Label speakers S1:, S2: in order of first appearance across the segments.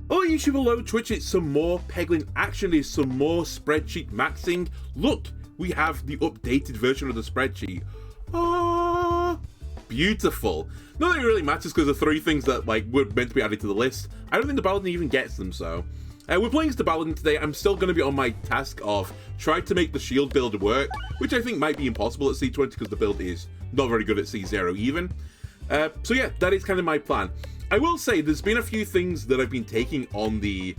S1: Oh, YouTube below, Twitch, it's some more Peglin action, is some more spreadsheet maxing. Look, we have the updated version of the spreadsheet. Oh, beautiful. Nothing really matters because the three things that were meant to be added to the list, I don't think the baladin even gets them, so. We're playing as the baladin today. I'm still going to be on my task of trying to make the shield build work, which I think might be impossible at C20 because the build is not very good at C0 even. So yeah, that is kind of my plan. I will say there's been a few things that I've been taking on the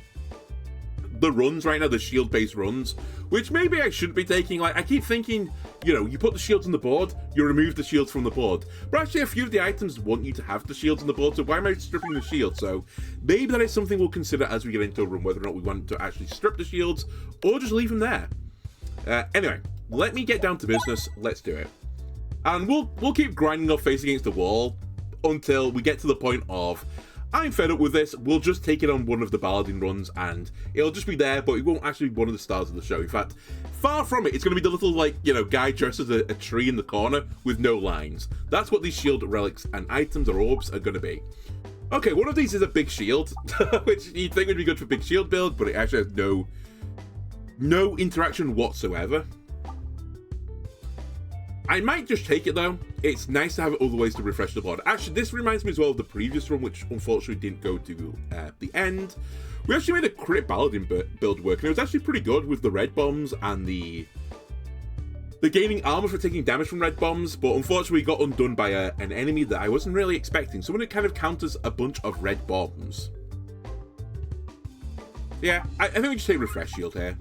S1: runs right now, the shield-based runs, which maybe I shouldn't be taking. Like, I keep thinking, you know, you put the shields on the board, you remove the shields from the board. But actually, a few of the items want you to have the shields on the board, so why am I stripping the shield? So maybe that is something we'll consider as we get into a run, whether or not we want to actually strip the shields or just leave them there. Anyway, let me get down to business. Let's do it. And we'll keep grinding our face against the wall until we get to the point of, I'm fed up with this, we'll just take it on one of the baladin runs and it'll just be there, but it won't actually be one of the stars of the show. In fact, far from it, it's going to be the little, like, you know, guy dressed as a tree in the corner with no lines. That's what these shield relics and items or orbs are going to be. Okay, one of these is a big shield, which you'd think would be good for big shield build, but it actually has no interaction whatsoever. I might just take it though. It's nice to have other ways to refresh the board. Actually, this reminds me as well of the previous run, which unfortunately didn't go to the end. We actually made a crit baladin build work, and it was actually pretty good with the red bombs and the gaining armor for taking damage from red bombs, but unfortunately we got undone by an enemy that I wasn't really expecting. Someone who kind of counters a bunch of red bombs. Yeah, I think we just take refresh shield here.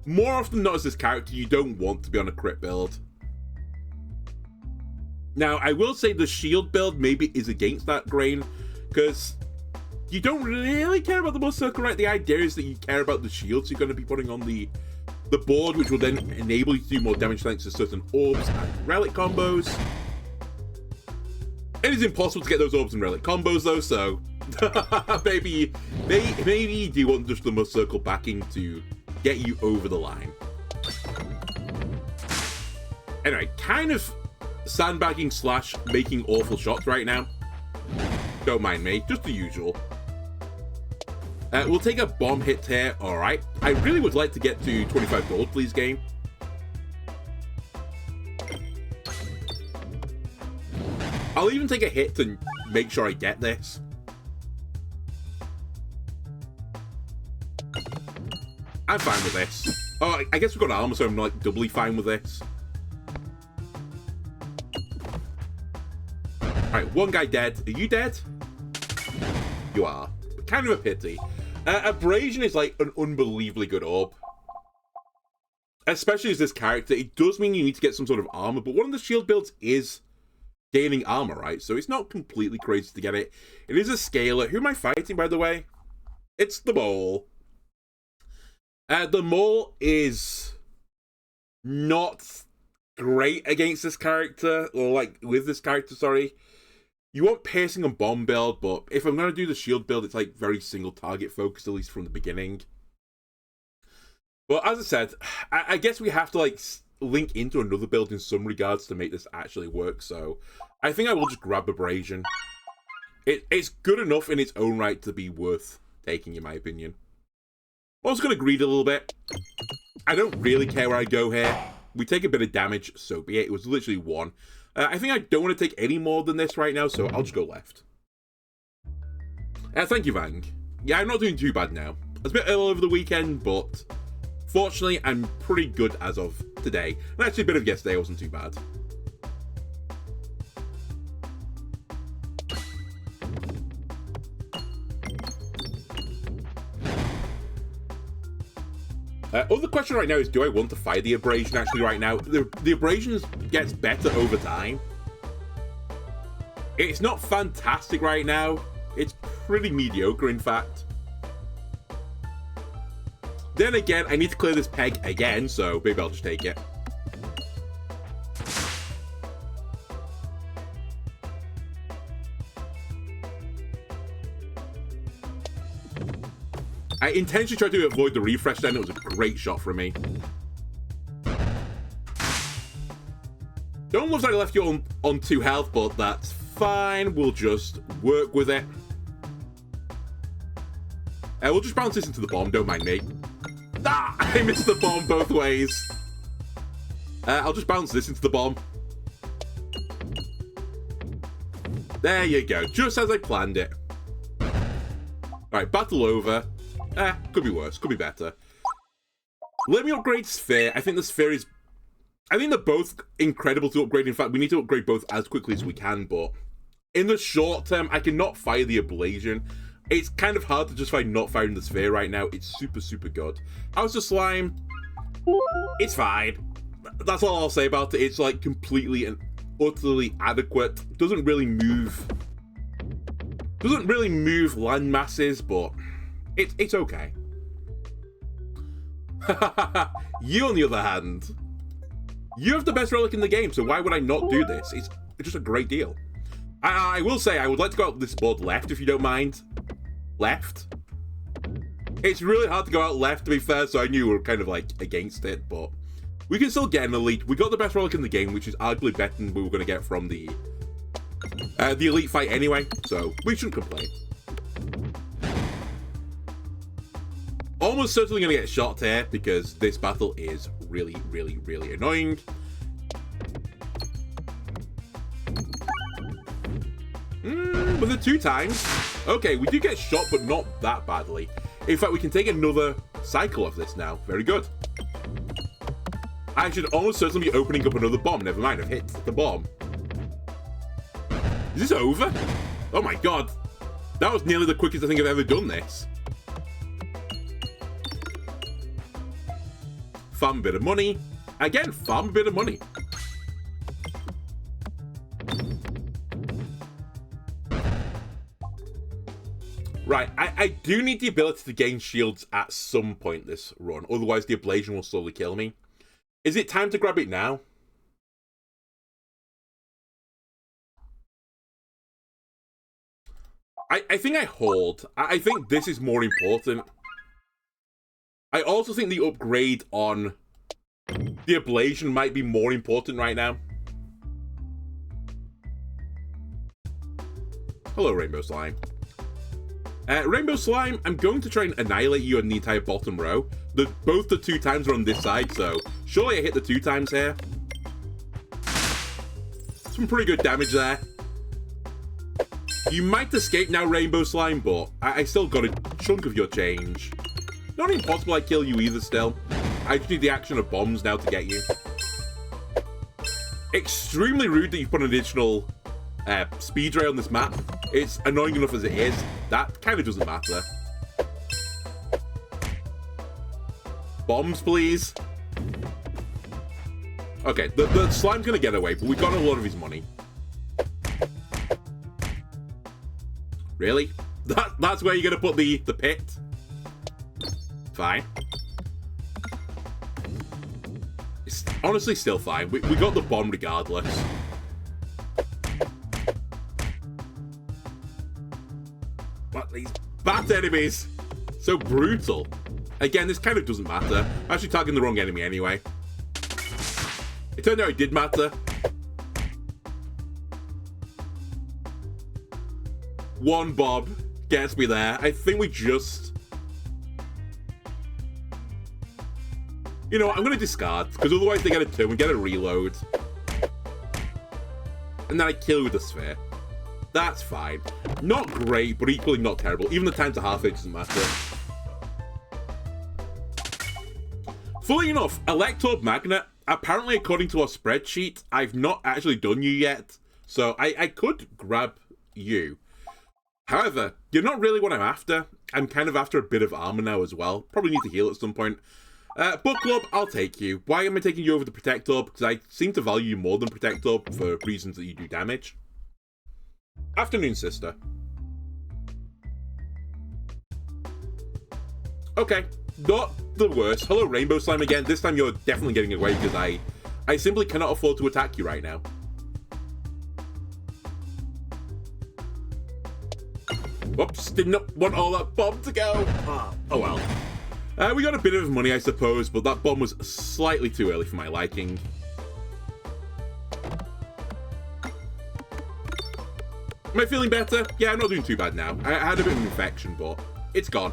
S1: More often than not as this character, you don't want to be on a crit build. Now, I will say the shield build maybe is against that grain, because you don't really care about the most circle, right? The idea is that you care about the shields you're going to be putting on the board, which will then enable you to do more damage thanks to certain orbs and relic combos. It is impossible to get those orbs and relic combos though, so maybe you do want just the most circle backing to get you over the line. Anyway, kind of sandbagging slash making awful shots right now. Don't mind me, just the usual. We'll take a bomb hit here, alright. I really would like to get to 25 gold, please, game. I'll even take a hit to make sure I get this. I'm fine with this. Oh, I guess we've got armor, so I'm like doubly fine with this. Alright, one guy dead. Are you dead? You are. Kind of a pity. Abrasion is like an unbelievably good orb. Especially as this character. It does mean you need to get some sort of armor, but one of the shield builds is gaining armor, right? So it's not completely crazy to get it. It is a scaler. Who am I fighting, by the way? It's the mole. The mole is not great against this character, or like with this character, sorry. You want piercing and bomb build, but if I'm going to do the shield build, it's like very single target focused, at least from the beginning. Well, as I said, I guess we have to like link into another build in some regards to make this actually work, so I think I will just grab Abrasion. It's good enough in its own right to be worth taking, in my opinion. I'm also going to greed a little bit. I don't really care where I go here. We take a bit of damage, so be it. It was literally one. I think I don't want to take any more than this right now, so I'll just go left. Thank you, Vang. Yeah, I'm not doing too bad now. I was a bit ill over the weekend, but fortunately, I'm pretty good as of today. And actually, a bit of yesterday wasn't too bad. Other question right now is, do I want to fight the Abrasion actually right now? The Abrasion gets better over time. It's not fantastic right now. It's pretty mediocre, in fact. Then again, I need to clear this peg again, so maybe I'll just take it. I intentionally tried to avoid the refresh then. It was a great shot from me. Don't looks like I left you on 2 health, but that's fine. We'll just work with it. We'll just bounce this into the bomb, don't mind me. Ah! I missed the bomb both ways. I'll just bounce this into the bomb. There you go, just as I planned it. Alright, battle over. Could be worse, could be better. Let me upgrade Sphere. I think the Sphere is... I think they're both incredible to upgrade. In fact, we need to upgrade both as quickly as we can, but... in the short term, I cannot fire the Ablation. It's kind of hard to justify not firing the Sphere right now. It's super, super good. How's the slime? It's fine. That's all I'll say about it. It's like completely and utterly adequate. Doesn't really move land masses, but it's okay. You, on the other hand, you have the best relic in the game, so why would I not do this? It's just a great deal. I will say I would like to go out this board left, if you don't mind. Left. It's really hard to go out left, to be fair, so I knew we were kind of like against it, but we can still get an elite. We got the best relic in the game, which is arguably better than we were going to get from the elite fight anyway, so we shouldn't complain. Almost certainly going to get shot here because this battle is really, really, really annoying. With it 2 times. Okay, we do get shot, but not that badly. In fact, we can take another cycle of this now. Very good. I should almost certainly be opening up another bomb. Never mind, I've hit the bomb. Is this over? Oh my god. That was nearly the quickest I think I've ever done this. Farm a bit of money. Again, farm a bit of money. Right, I do need the ability to gain shields at some point this run, otherwise the Ablation will slowly kill me. Is it time to grab it now? I think I hold. I think this is more important. I also think the upgrade on the Ablation might be more important right now. Hello, Rainbow Slime. Rainbow Slime, I'm going to try and annihilate you on the entire bottom row. Both the 2 times are on this side, so surely I hit the 2 times here. Some pretty good damage there. You might escape now, Rainbow Slime, but I still got a chunk of your change. Not impossible I kill you either still. I just need the action of bombs now to get you. Extremely rude that you put an additional speed ray on this map. It's annoying enough as it is. That kind of doesn't matter. Bombs, please. Okay, the slime's gonna get away, but we got a lot of his money. Really? That's where you're gonna put the pit? Fine. It's honestly still fine. We got the bomb regardless. But these bat enemies, so brutal. Again, this kind of doesn't matter. I'm actually targeting the wrong enemy anyway. It turned out it did matter. One bob gets me there. I think we just... You know what, I'm going to discard, because otherwise they get a turn, we get a reload. And then I kill with the sphere. That's fine. Not great, but equally not terrible. Even the time to half it doesn't matter. Fully enough, Electro Magnet, apparently according to our spreadsheet, I've not actually done you yet. So I could grab you. However, you're not really what I'm after. I'm kind of after a bit of armor now as well. Probably need to heal at some point. Book Club, I'll take you. Why am I taking you over the Protector? Because I seem to value you more than Protector for reasons that you do damage. Afternoon Sister. Okay, not the worst. Hello, Rainbow Slime again. This time you're definitely getting away because I simply cannot afford to attack you right now. Whoops, did not want all that bomb to go. Oh well. We got a bit of money, I suppose, but that bomb was slightly too early for my liking. Am I feeling better? Yeah, I'm not doing too bad now. I had a bit of an infection, but it's gone.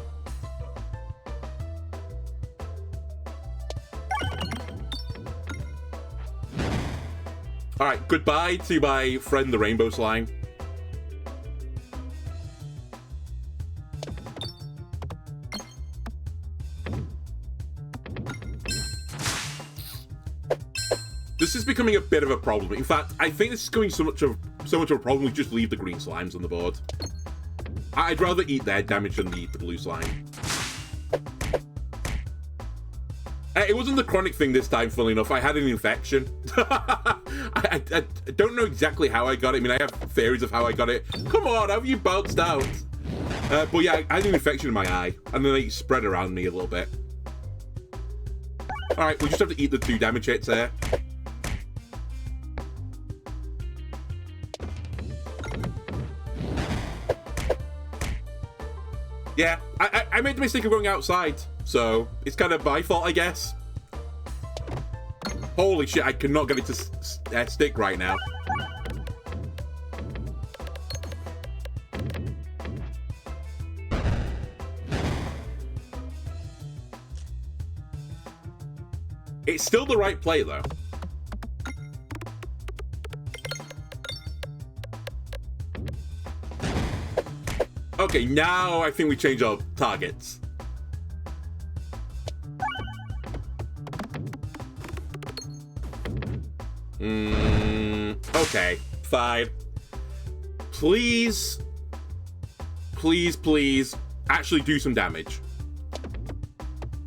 S1: Alright, goodbye to my friend the rainbow slime. This is becoming a bit of a problem. In fact, I think this is becoming so much of a problem we just leave the green slimes on the board. I'd rather eat their damage than eat the blue slime. It wasn't the chronic thing this time, funnily enough. I had an infection. I don't know exactly how I got it. I mean, I have theories of how I got it. Come on, have you bounced out? But yeah, I had an infection in my eye, and then it spread around me a little bit. Alright, we just have to eat the 2 damage hits there. Yeah, I made the mistake of going outside, so it's kind of my fault, I guess. Holy shit, I cannot get it to stick right now. It's still the right play, though. Okay, now I think we change our targets. Okay, fine. Please, please, please, actually do some damage.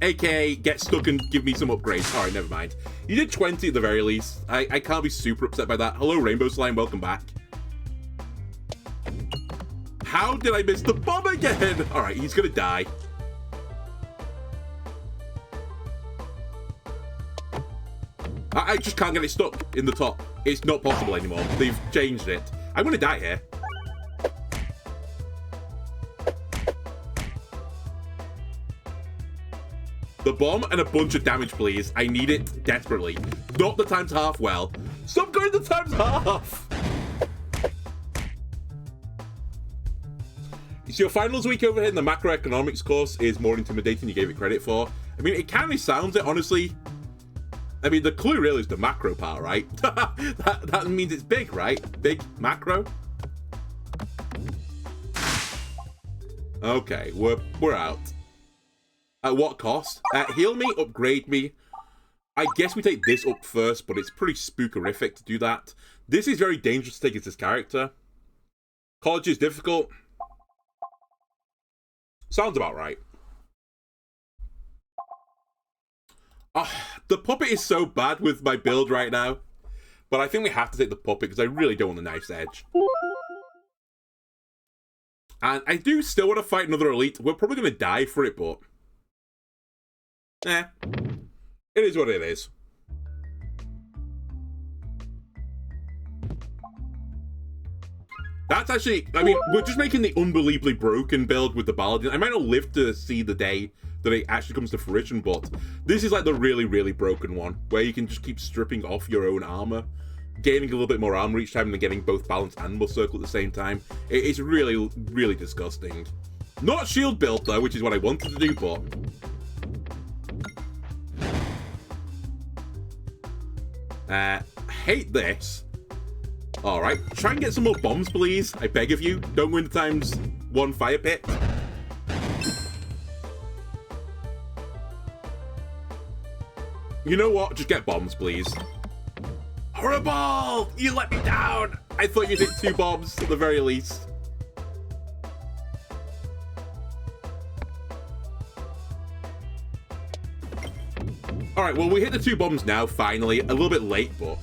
S1: AKA, get stuck and give me some upgrades. Alright, never mind. You did 20 at the very least. I can't be super upset by that. Hello, Rainbow Slime, welcome back. How did I miss the bomb again? Alright, he's gonna die. I just can't get it stuck in the top. It's not possible anymore. They've changed it. I'm gonna die here. The bomb and a bunch of damage, please. I need it desperately. Not the times half well. Stop going the times half! So your finals week over here in the macroeconomics course is more intimidating than you gave it credit for. I mean, it kind of sounds it, honestly. I mean, the clue really is the macro part, right? that means it's big, right? Big macro. Okay, we're out. At what cost? Heal me, upgrade me. I guess we take this up first, but it's pretty spookerific to do that. This is very dangerous to take as this character. College is difficult. Sounds about right. The puppet is so bad with my build right now. But I think we have to take the puppet because I really don't want a nice edge. And I do still want to fight another elite. We're probably going to die for it, but... it is what it is. That's actually, I mean, we're just making the unbelievably broken build with the baladin. I might not live to see the day that it actually comes to fruition, but this is like the really, really broken one, where you can just keep stripping off your own armor, gaining a little bit more armor each time, and then getting both balance and muscle circle at the same time. It's really, really disgusting. Not shield build, though, which is what I wanted to do, but... hate this. Alright, try and get some more bombs, please. I beg of you. Don't go into ×1 fire pit. You know what? Just get bombs, please. Horrible! You let me down! I thought you'd hit 2 bombs at the very least. Alright, well, we hit the 2 bombs now, finally. A little bit late, but...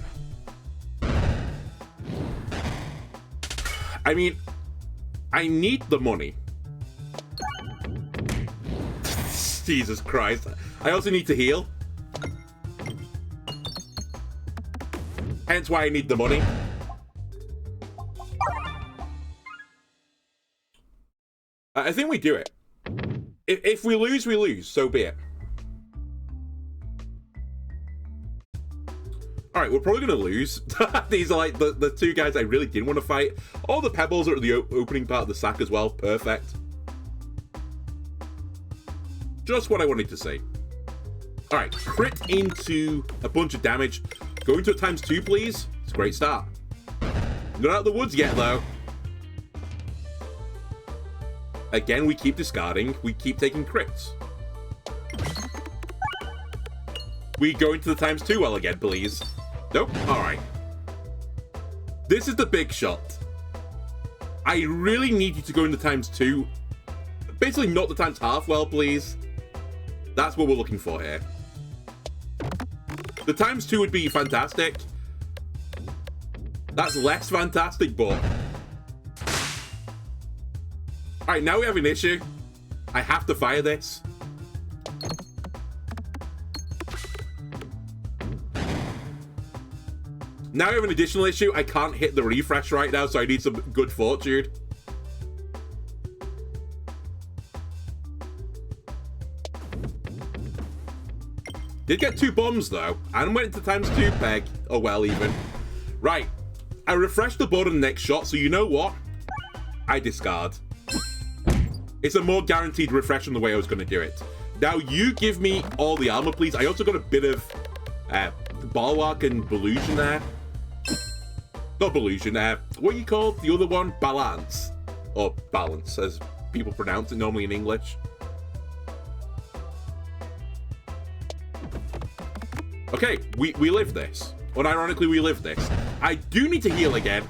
S1: I mean, I need the money. Jesus Christ. I also need to heal. Hence why I need the money. I think we do it. If we lose, we lose. So be it. Alright, we're probably going to lose. These are like the 2 guys I really didn't want to fight. All the pebbles are at the opening part of the sack as well. Perfect. Just what I wanted to see. Alright, crit into a bunch of damage. Go into a ×2, please. It's a great start. Not out of the woods yet, though. Again, we keep discarding. We keep taking crits. We go into the ×2 well again, please. Nope. All right. This is the big shot. I really need you to go into ×2. Basically, not the ×half well, please. That's what we're looking for here. The ×2 would be fantastic. That's less fantastic, but... Alright, now we have an issue. I have to fire this. Now we have an additional issue. I can't hit the refresh right now, so I need some good fortune. Did get 2 bombs, though, and went into ×2 peg. Oh, well, even. Right. I refreshed the board on the next shot, so you know what? I discard. It's a more guaranteed refresh than the way I was going to do it. Now, you give me all the armor, please. I also got a bit of Bulwark and Ballusion there. Not Ballusion, what are you called? The other one? Balance. Or Balance, as people pronounce it normally in English. Okay, we live this. Unironically, we live this. I do need to heal again.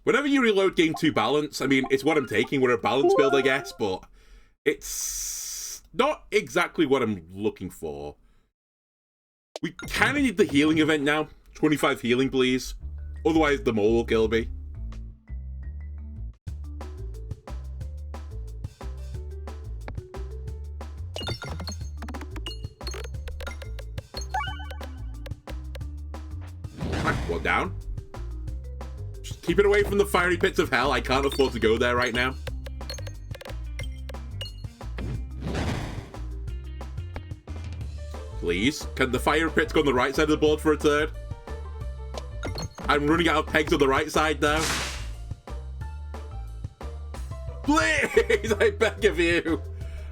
S1: Whenever you reload game 2 balance, I mean, it's what I'm taking. We're a balance build, I guess, but it's not exactly what I'm looking for. We kind of need the healing event now. 25 healing, please. Otherwise, the mole will kill me. One down. Just keep it away from the fiery pits of hell. I can't afford to go there right now. Please. Can the fire pits go on the right side of the board for a turn? I'm running out of pegs on the right side now. Please, I beg of you.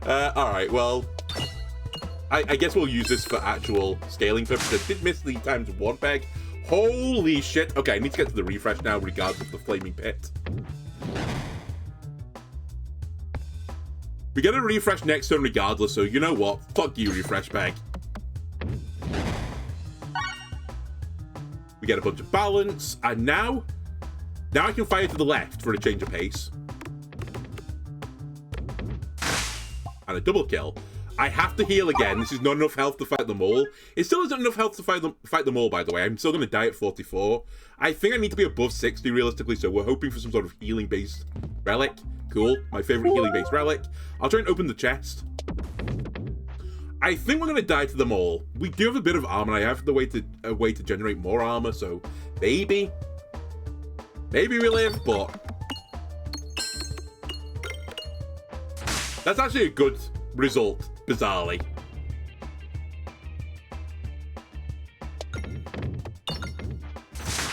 S1: Alright, well... I guess we'll use this for actual scaling purposes. Did miss the ×1 peg. Holy shit. Okay, I need to get to the refresh now, regardless of the flaming pit. We get a refresh next turn regardless, so you know what? Fuck you, refresh peg. We get a bunch of balance, and now I can fire to the left for a change of pace. And a double kill. I have to heal again. This is not enough health to fight the mole. It still isn't enough health to fight the mole, by the way. I'm still going to die at 44. I think I need to be above 60, realistically, so we're hoping for some sort of healing-based relic. Cool. My favorite healing-based relic. I'll try and open the chest. I think we're going to die to the mole. We do have a bit of armor. I have a way to generate more armor, so maybe we live, but... That's actually a good result. Bizarrely.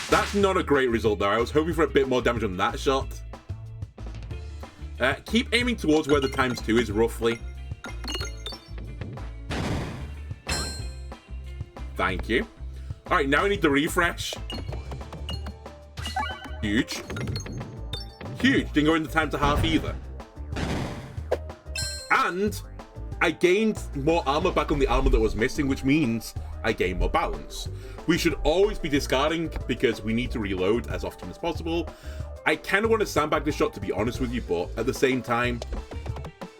S1: That's not a great result, though. I was hoping for a bit more damage on that shot. Keep aiming towards where the ×2 is, roughly. Thank you. Alright, now I need the refresh. Huge. Huge. Didn't go in the ×half either. And... I gained more armor back on the armor that was missing, which means I gain more balance. We should always be discarding because we need to reload as often as possible. I kind of want to sandbag this shot, to be honest with you, but at the same time,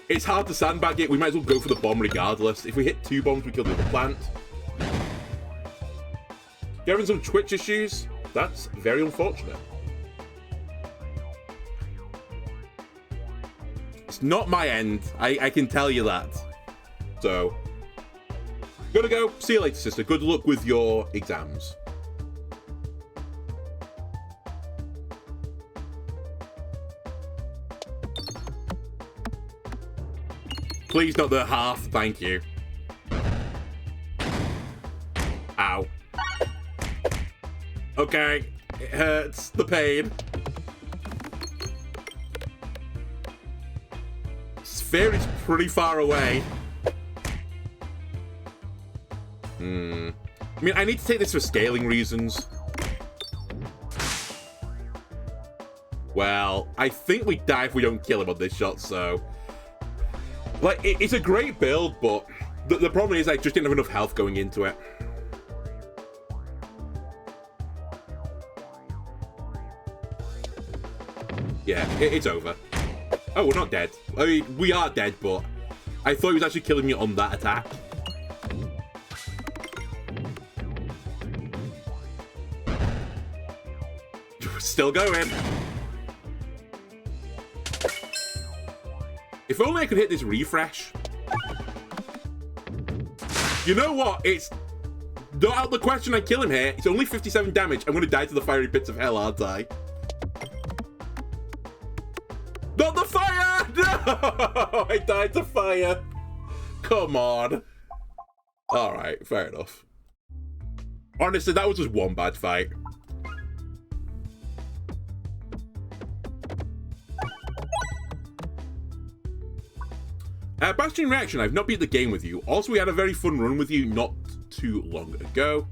S1: it's hard to sandbag it. We might as well go for the bomb regardless. If we hit 2 bombs, we kill the other plant. You're having some Twitch issues? That's very unfortunate. It's not my end. I can tell you that. So, gotta go. See you later, sister. Good luck with your exams. Please not the half, thank you. Ow. Okay, it hurts. The pain. Sphere is pretty far away. I mean, I need to take this for scaling reasons. Well, I think we die if we don't kill him on this shot, so... Like, it's a great build, but the problem is I just didn't have enough health going into it. Yeah, it's over. Oh, we're not dead. I mean, we are dead, but I thought he was actually killing me on that attack. Still going. If only I could hit this refresh. You know what? It's not out of the question I kill him here. It's only 57 damage. I'm going to die to the fiery pits of hell, aren't I? Not the fire! No! I died to fire. Come on. Alright, fair enough. Honestly, that was just one bad fight. Bastion Reaction, I've not beat the game with you. Also, we had a very fun run with you not too long ago.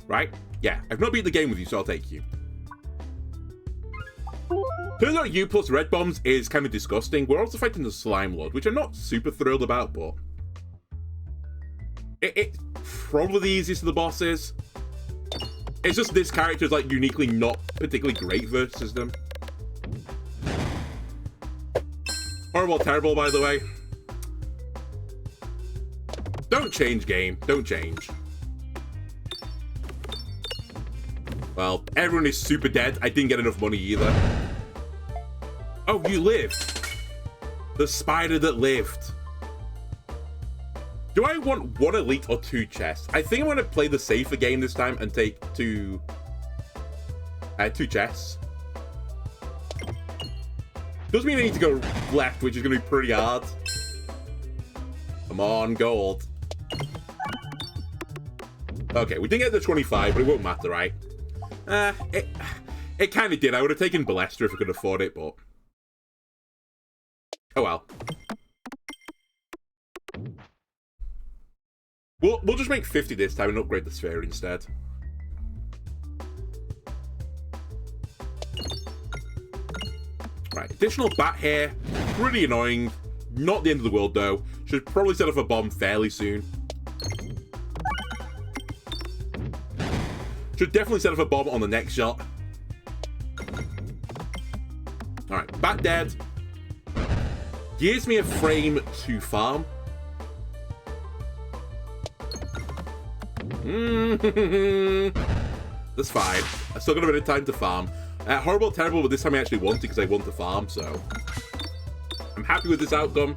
S1: Right? Yeah, I've not beat the game with you, so I'll take you. Turns out U plus red bombs is kind of disgusting. We're also fighting the Slime Lord, which I'm not super thrilled about, but... It's probably the easiest of the bosses. It's just this character is, like, uniquely not particularly great versus them. Horrible, terrible, by the way. Don't change, game. Don't change. Well, everyone is super dead. I didn't get enough money either. Oh, you lived. The spider that lived. Do I want 1 elite or 2 chests? I think I'm going to play the safer game this time and take 2 chests. Does mean I need to go left, which is going to be pretty hard. Come on, gold. Okay, we didn't get the 25, but it won't matter, right? It kind of did. I would have taken Ballester if I could afford it, but... Oh well. We'll just make 50 this time and upgrade the sphere instead. Right, additional bat here. Pretty annoying. Not the end of the world, though. Should probably set off a bomb fairly soon. Should definitely set off a bomb on the next shot. Alright, bat dead. Gives me a frame to farm. That's fine. I still got a bit of time to farm. Horrible, terrible, but this time I actually want it because I want to farm, so... I'm happy with this outcome.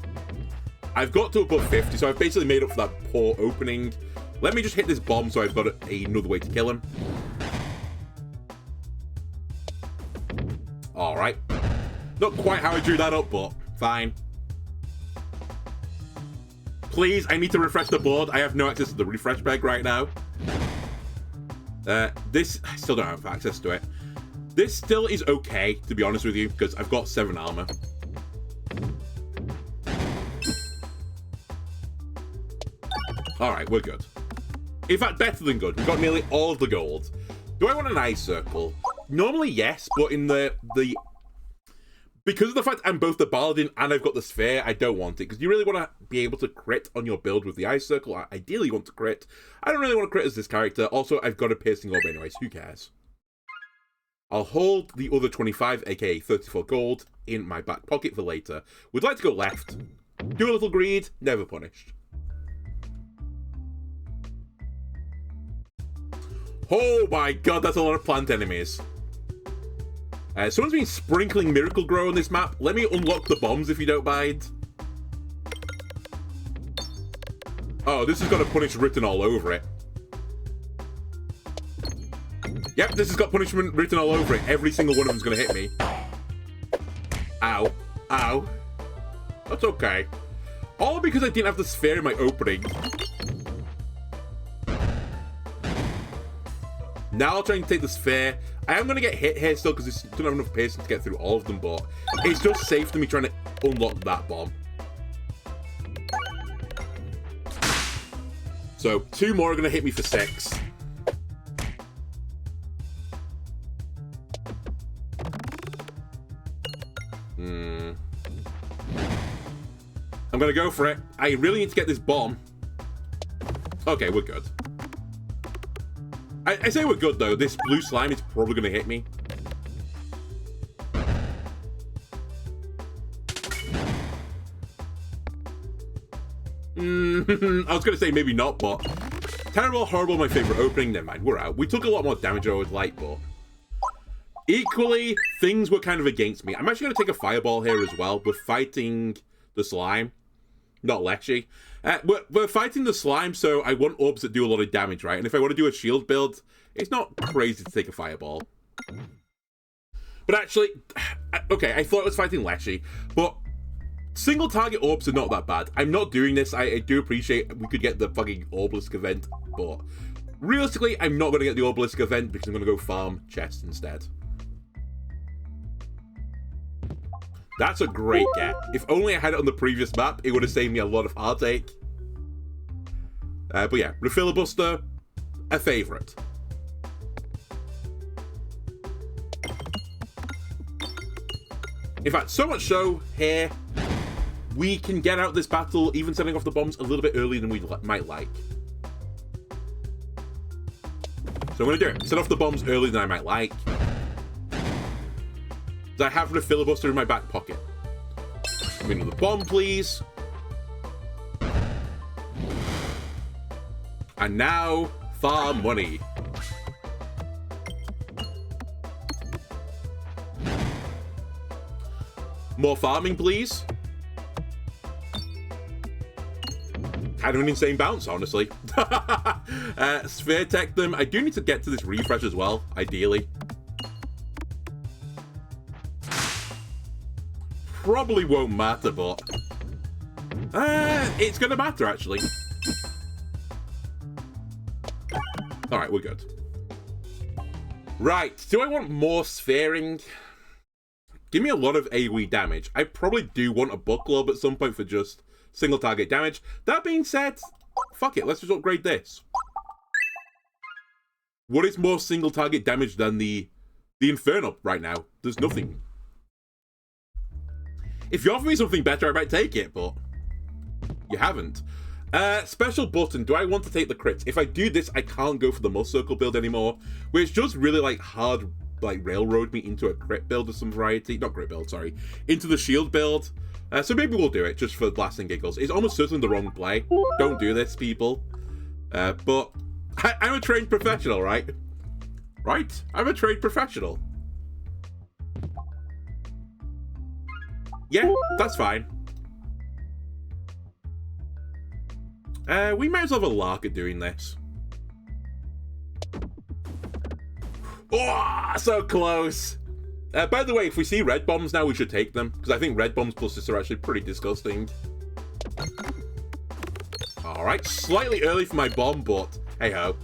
S1: I've got to above 50, so I've basically made up for that poor opening. Let me just hit this bomb so I've got another way to kill him. Alright. Not quite how I drew that up, but fine. Please, I need to refresh the board. I have no access to the refresh peg right now. I still don't have access to it. This still is okay, to be honest with you, because I've got 7 armor. Alright, we're good. In fact, better than good. We've got nearly all of the gold. Do I want an ice circle? Normally, yes, but in the... Because of the fact I'm both the Baladin and I've got the sphere, I don't want it. Because you really want to be able to crit on your build with the ice circle. Ideally, you want to crit. I don't really want to crit as this character. Also, I've got a piercing orb anyways. Who cares? I'll hold the other 25, aka 34 gold, in my back pocket for later. Would like to go left. Do a little greed, never punished. Oh my god, that's a lot of plant enemies. Someone's been sprinkling Miracle Grow on this map. Let me unlock the bombs if you don't mind. Oh, this has got a punish written all over it. Yep, this has got punishment written all over it. Every single one of them's going to hit me. Ow. Ow. That's okay. All because I didn't have the sphere in my opening. Now I'll try and take the sphere. I am going to get hit here still because I don't have enough patience to get through all of them, but it's just safe to me trying to unlock that bomb. So 2 more are going to hit me for 6. I'm gonna go for it. I really need to get this bomb. Okay, we're good. I say we're good, though. This blue slime is probably gonna hit me. I was gonna say maybe not, but terrible, horrible, my favorite opening. Never mind, we're out. We took a lot more damage than I would like, but equally, things were kind of against me. I'm actually gonna take a fireball here as well. We're fighting the slime, not Lechy. We're fighting the slime, so I want orbs that do a lot of damage, right? And if I want to do a shield build, it's not crazy to take a fireball. But actually, okay, I thought I was fighting Lechy, but single target orbs are not that bad. I'm not doing this. I do appreciate we could get the fucking obelisk event, but realistically, I'm not going to get the obelisk event because I'm going to go farm chests instead. That's a great get. If only I had it on the previous map, it would have saved me a lot of heartache. But yeah, Refilibuster, a favourite. In fact, so much so, here, we can get out this battle, even setting off the bombs a little bit earlier than we might like. So I'm going to do it. Set off the bombs earlier than I might like. I have the filibuster in my back pocket. Give me another bomb, please. And now, farm money. More farming, please. Kind of an insane bounce, honestly. Sphere tech them. I do need to get to this refresh as well, ideally. Probably won't matter, but it's gonna matter, actually. Alright, we're good. Right, do I want more sphering? Give me a lot of AoE damage. I probably do want a book globe at some point for just single target damage. That being said, fuck it, let's just upgrade this. What is more single target damage than the Inferno right now? There's nothing. If you offer me something better, I might take it, but you haven't. Special button. Do I want to take the crits? If I do this, I can't go for the Must Circle build anymore, which just really, like, hard, like, railroad me into a crit build of some variety. Not crit build, sorry. Into the shield build. So maybe we'll do it, just for laughs and giggles. It's almost certainly the wrong play. Don't do this, people. But I'm a trained professional, right? Right? I'm a trained professional. Yeah, that's fine. We might as well have a lark at doing this. Oh, so close. By the way, if we see red bombs now, we should take them. Because I think red bombs plus this are actually pretty disgusting. Alright, slightly early for my bomb, but hey-ho.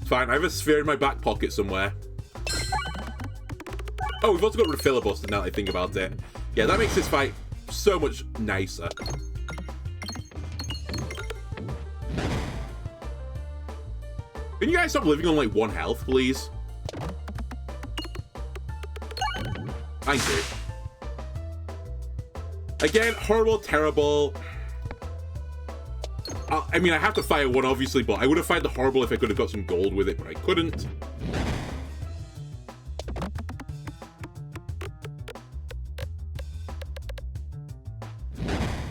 S1: It's fine, I have a sphere in my back pocket somewhere. Oh, we've also got rid of filibuster now that I think about it. Yeah, that makes this fight so much nicer. Can you guys stop living on, like, 1 health, please? Thank you. Again, horrible, terrible. I mean, I have to fire one, obviously, but I would have fired the horrible if I could have got some gold with it, but I couldn't.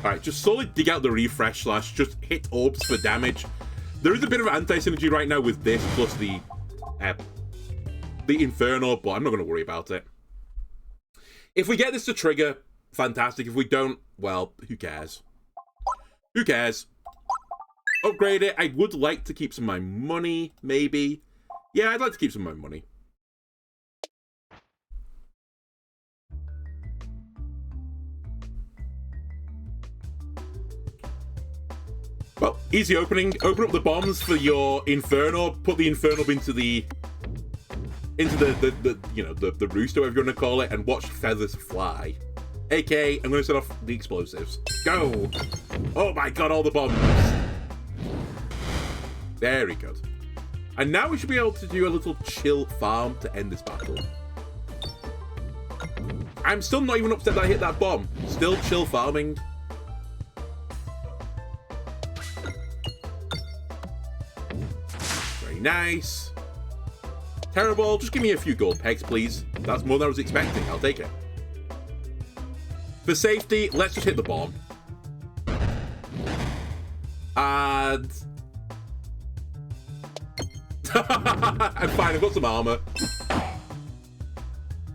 S1: Alright, just slowly dig out the refresh slash just hit orbs for damage. There is a bit of anti-synergy right now with this plus the Inferno, but I'm not going to worry about it. If we get this to trigger, fantastic. If we don't, well, who cares? Who cares? Upgrade it. I would like to keep some of my money, maybe. Yeah, I'd like to keep some of my money. Well, easy opening. Open up the bombs for your Inferno. Put the Inferno into the you know, the rooster, whatever you want to call it, and watch feathers fly. AK, I'm going to set off the explosives. Go! Oh my god, all the bombs. Very good. And now we should be able to do a little chill farm to end this battle. I'm still not even upset that I hit that bomb. Still chill farming. Very nice. Terrible. Just give me a few gold pegs, please. That's more than I was expecting. I'll take it. For safety, let's just hit the bomb. And... I'm fine, I've got some armor.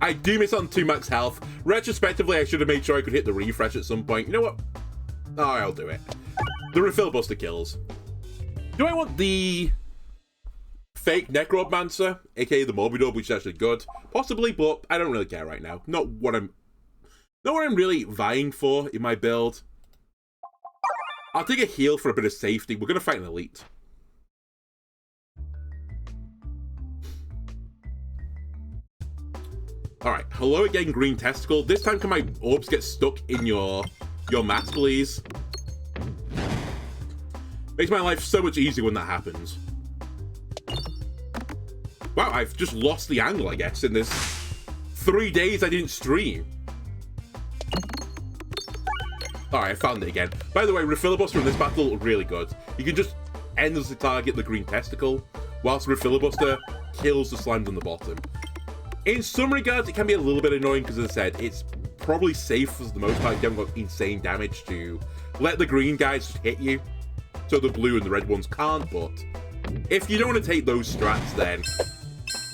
S1: I do miss on 2 max health. Retrospectively, I should have made sure I could hit the refresh at some point. You know what? Oh, I'll do it. The refill buster kills. Do I want the fake necromancer, aka the Morbidorb, which is actually good? Possibly, but I don't really care right now. Not what I'm really vying for in my build. I'll take a heal for a bit of safety. We're gonna fight an elite. Alright, hello again, green testicle. This time can my orbs get stuck in your mats, please? Makes my life so much easier when that happens. Wow, I've just lost the angle, I guess, in this 3 days I didn't stream. Alright, I found it again. By the way, Refilibuster in this battle, really good. You can just endlessly target the green testicle, whilst Refilibuster kills the slimes on the bottom. In some regards, it can be a little bit annoying because, as I said, it's probably safe for the most part. You haven't got insane damage to let the green guys just hit you, so the blue and the red ones can't, but if you don't want to take those strats, then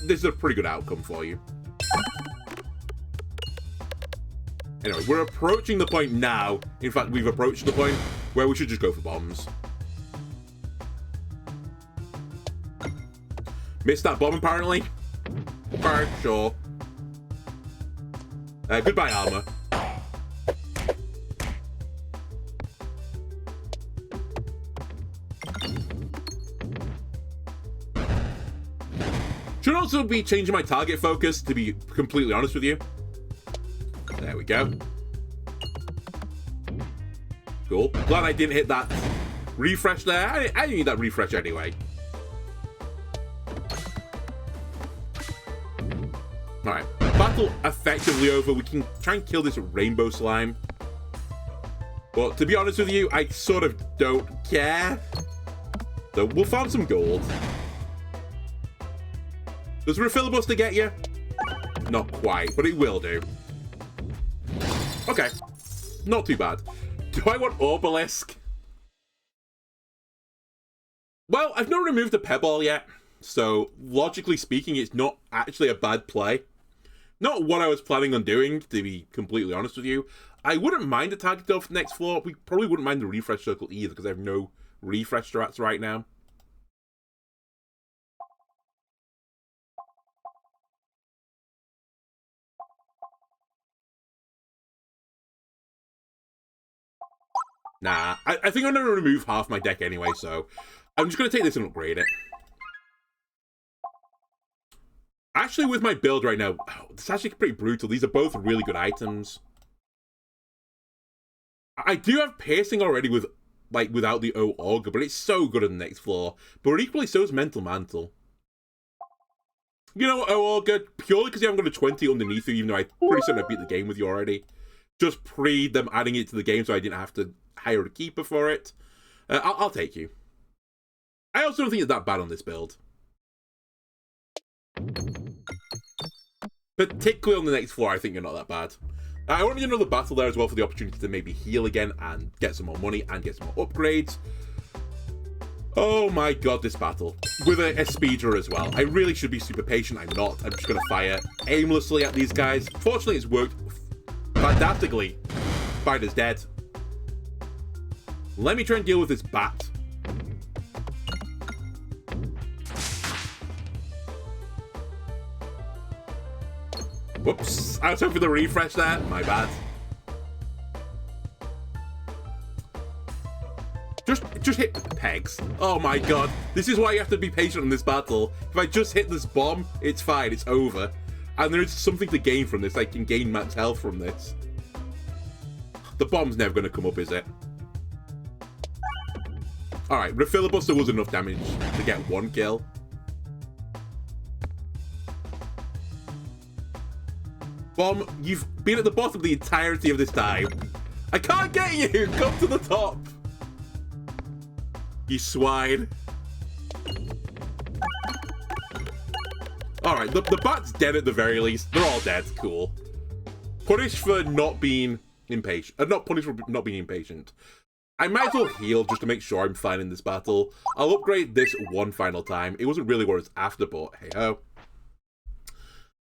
S1: this is a pretty good outcome for you. Anyway, we're approaching the point now. In fact, we've approached the point where we should just go for bombs. Missed that bomb, apparently. Okay, sure. Goodbye, armor. Should also be changing my target focus, to be completely honest with you. There we go. Cool. Glad I didn't hit that refresh there. I didn't need that refresh anyway. Alright, battle effectively over. We can try and kill this rainbow slime. But to be honest with you, I sort of don't care. So we'll farm some gold. Does Refilibuster get you? Not quite, but it will do. Okay, not too bad. Do I want Obelisk? Well, I've not removed the Pebble yet, so logically speaking, it's not actually a bad play. Not what I was planning on doing, to be completely honest with you. I wouldn't mind a target off the next floor. We probably wouldn't mind the refresh circle either, because I have no refresh strats right now. Nah, I think I'm going to remove half my deck anyway, so I'm just going to take this and upgrade it. Actually, with my build right now, it's actually pretty brutal. These are both really good items. I do have piercing already with, like, without the O Auger, but it's so good on the next floor. But equally so is Mental Mantle. You know what, O Auger, purely because you haven't got a 20 underneath you, even though I'm pretty certain I beat the game with you already. Just pre them adding it to the game so I didn't have to hire a keeper for it. I'll take you. I also don't think it's that bad on this build. Particularly on the next floor, I think you're not that bad. I want to do another battle there as well for the opportunity to maybe heal again and get some more money and get some more upgrades. Oh my god, this battle. With a speeder as well. I really should be super patient. I'm not. I'm just going to fire aimlessly at these guys. Fortunately, it's worked fantastically. Spider's dead. Let me try and deal with this bat. Whoops. I was hoping for the refresh there. My bad. Just hit pegs. Oh my god. This is why you have to be patient in this battle. If I just hit this bomb, it's fine. It's over. And there is something to gain from this. I can gain max health from this. The bomb's never going to come up, is it? Alright, Refilibuster was enough damage to get 1 kill. Bomb, you've been at the bottom the entirety of this time. I can't get you! Come to the top! You swine. Alright, the bat's dead at the very least. They're all dead. Cool. Punished for not being impatient. Not punished for not being impatient. I might as well heal just to make sure I'm fine in this battle. I'll upgrade this one final time. It wasn't really what it's after, but hey-ho.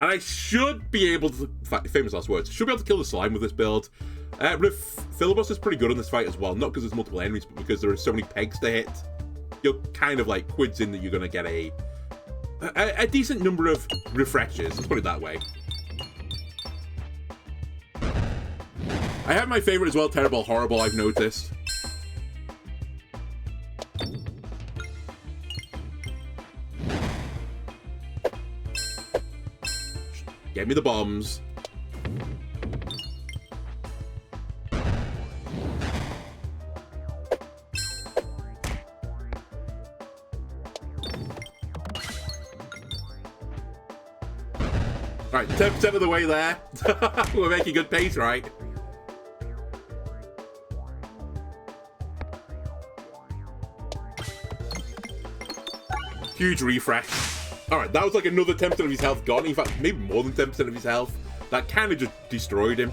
S1: And I should be able to, famous last words, should be able to kill the slime with this build. Filibuster's pretty good in this fight as well, not because there's multiple enemies, but because there are so many pegs to hit. You're kind of like quids in that you're going to get a decent number of refreshes, let's put it that way. I have my favorite as well, Terrible Horrible, I've noticed. Get me the bombs. Alright, 10% of the way there. We're making good pace, right? Huge refresh. Alright, that was like another 10% of his health gone. In fact, maybe more than 10% of his health. That kind of just destroyed him.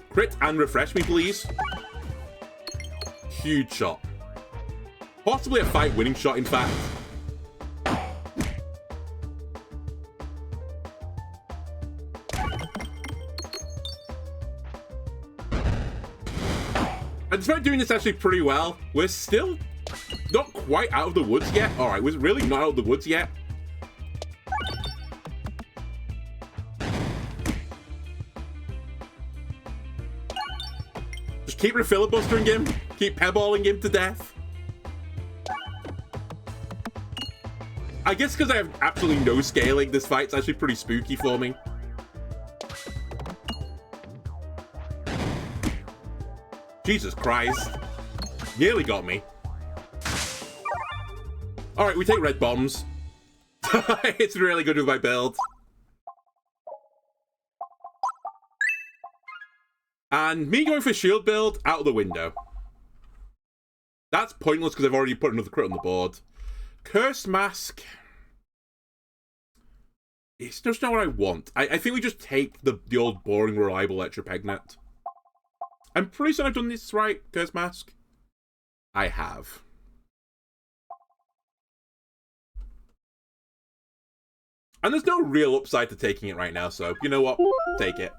S1: Crit and refresh me, please. Huge shot. Possibly a fight-winning shot, in fact. And despite doing this actually pretty well, we're still not quite out of the woods yet. Alright, we're really not out of the woods yet. Just keep filibustering him. Keep peballing him to death. I guess because I have absolutely no scaling, this fight's actually pretty spooky for me. Jesus Christ. Nearly got me. Alright, we take red bombs. It's really good with my build. And me going for shield build, out of the window. That's pointless because I've already put another crit on the board. Cursed Mask. It's just not what I want. I think we just take the old boring reliable Electropegnet. I'm pretty sure I've done this right, Cursed Mask. I have. And there's no real upside to taking it right now, so you know what? Take it.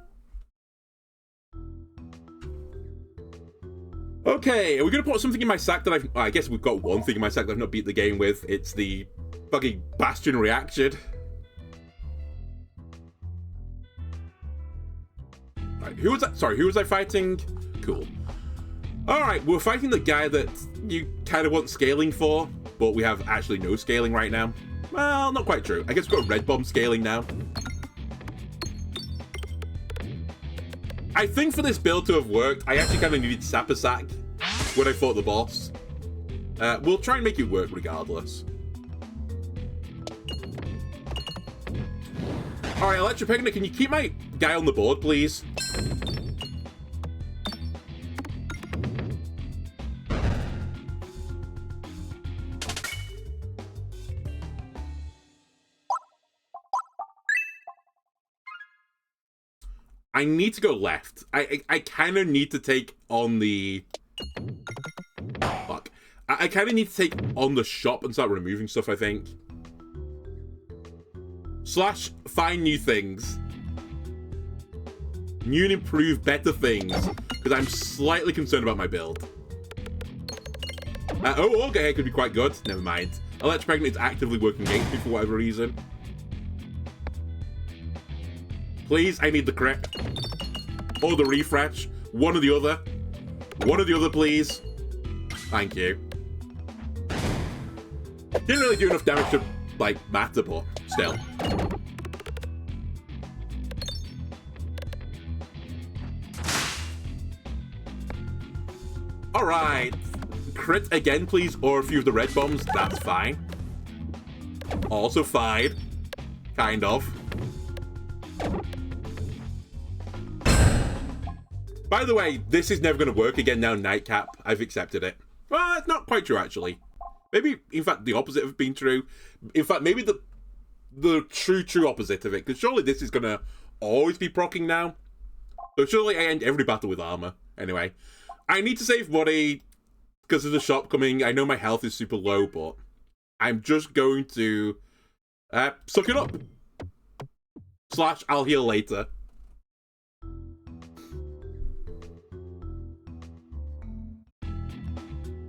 S1: Okay, are we going to put something in my sack that I guess we've got one thing in my sack that I've not beat the game with. It's the fucking Bastion reaction. Right, who was that? Sorry, who was I fighting? Cool. Alright, we're fighting the guy that you kind of want scaling for, but we have actually no scaling right now. Well, not quite true. I guess we've got red bomb scaling now. I think for this build to have worked, I actually kind of needed Sapper Sack when I fought the boss. We'll try and make it work regardless. Alright, Electropegnet, can you keep my guy on the board, please? I need to go left. I kind of need to take on the... Fuck. I kind of need to take on the shop and start removing stuff, I think. Slash, find new things. New and improved better things. Because I'm slightly concerned about my build. Oh, okay, it could be quite good. Never mind. Electropegnet is actively working against me for whatever reason. Please, I need the crit. Or the refresh. One or the other. One or the other, please. Thank you. Didn't really do enough damage to, like, matter, but still. Alright. Crit again, please, or a few of the red bombs. That's fine. Also fine. Kind of. By the way, this is never going to work again now, Nightcap. I've accepted it. Well, it's not quite true, actually. Maybe, in fact, the opposite of being true. In fact, maybe the true opposite of it. Because surely this is going to always be proccing now. So surely I end every battle with armor. Anyway, I need to save money because there's a shop coming. I know my health is super low, but I'm just going to suck it up. / I'll heal later.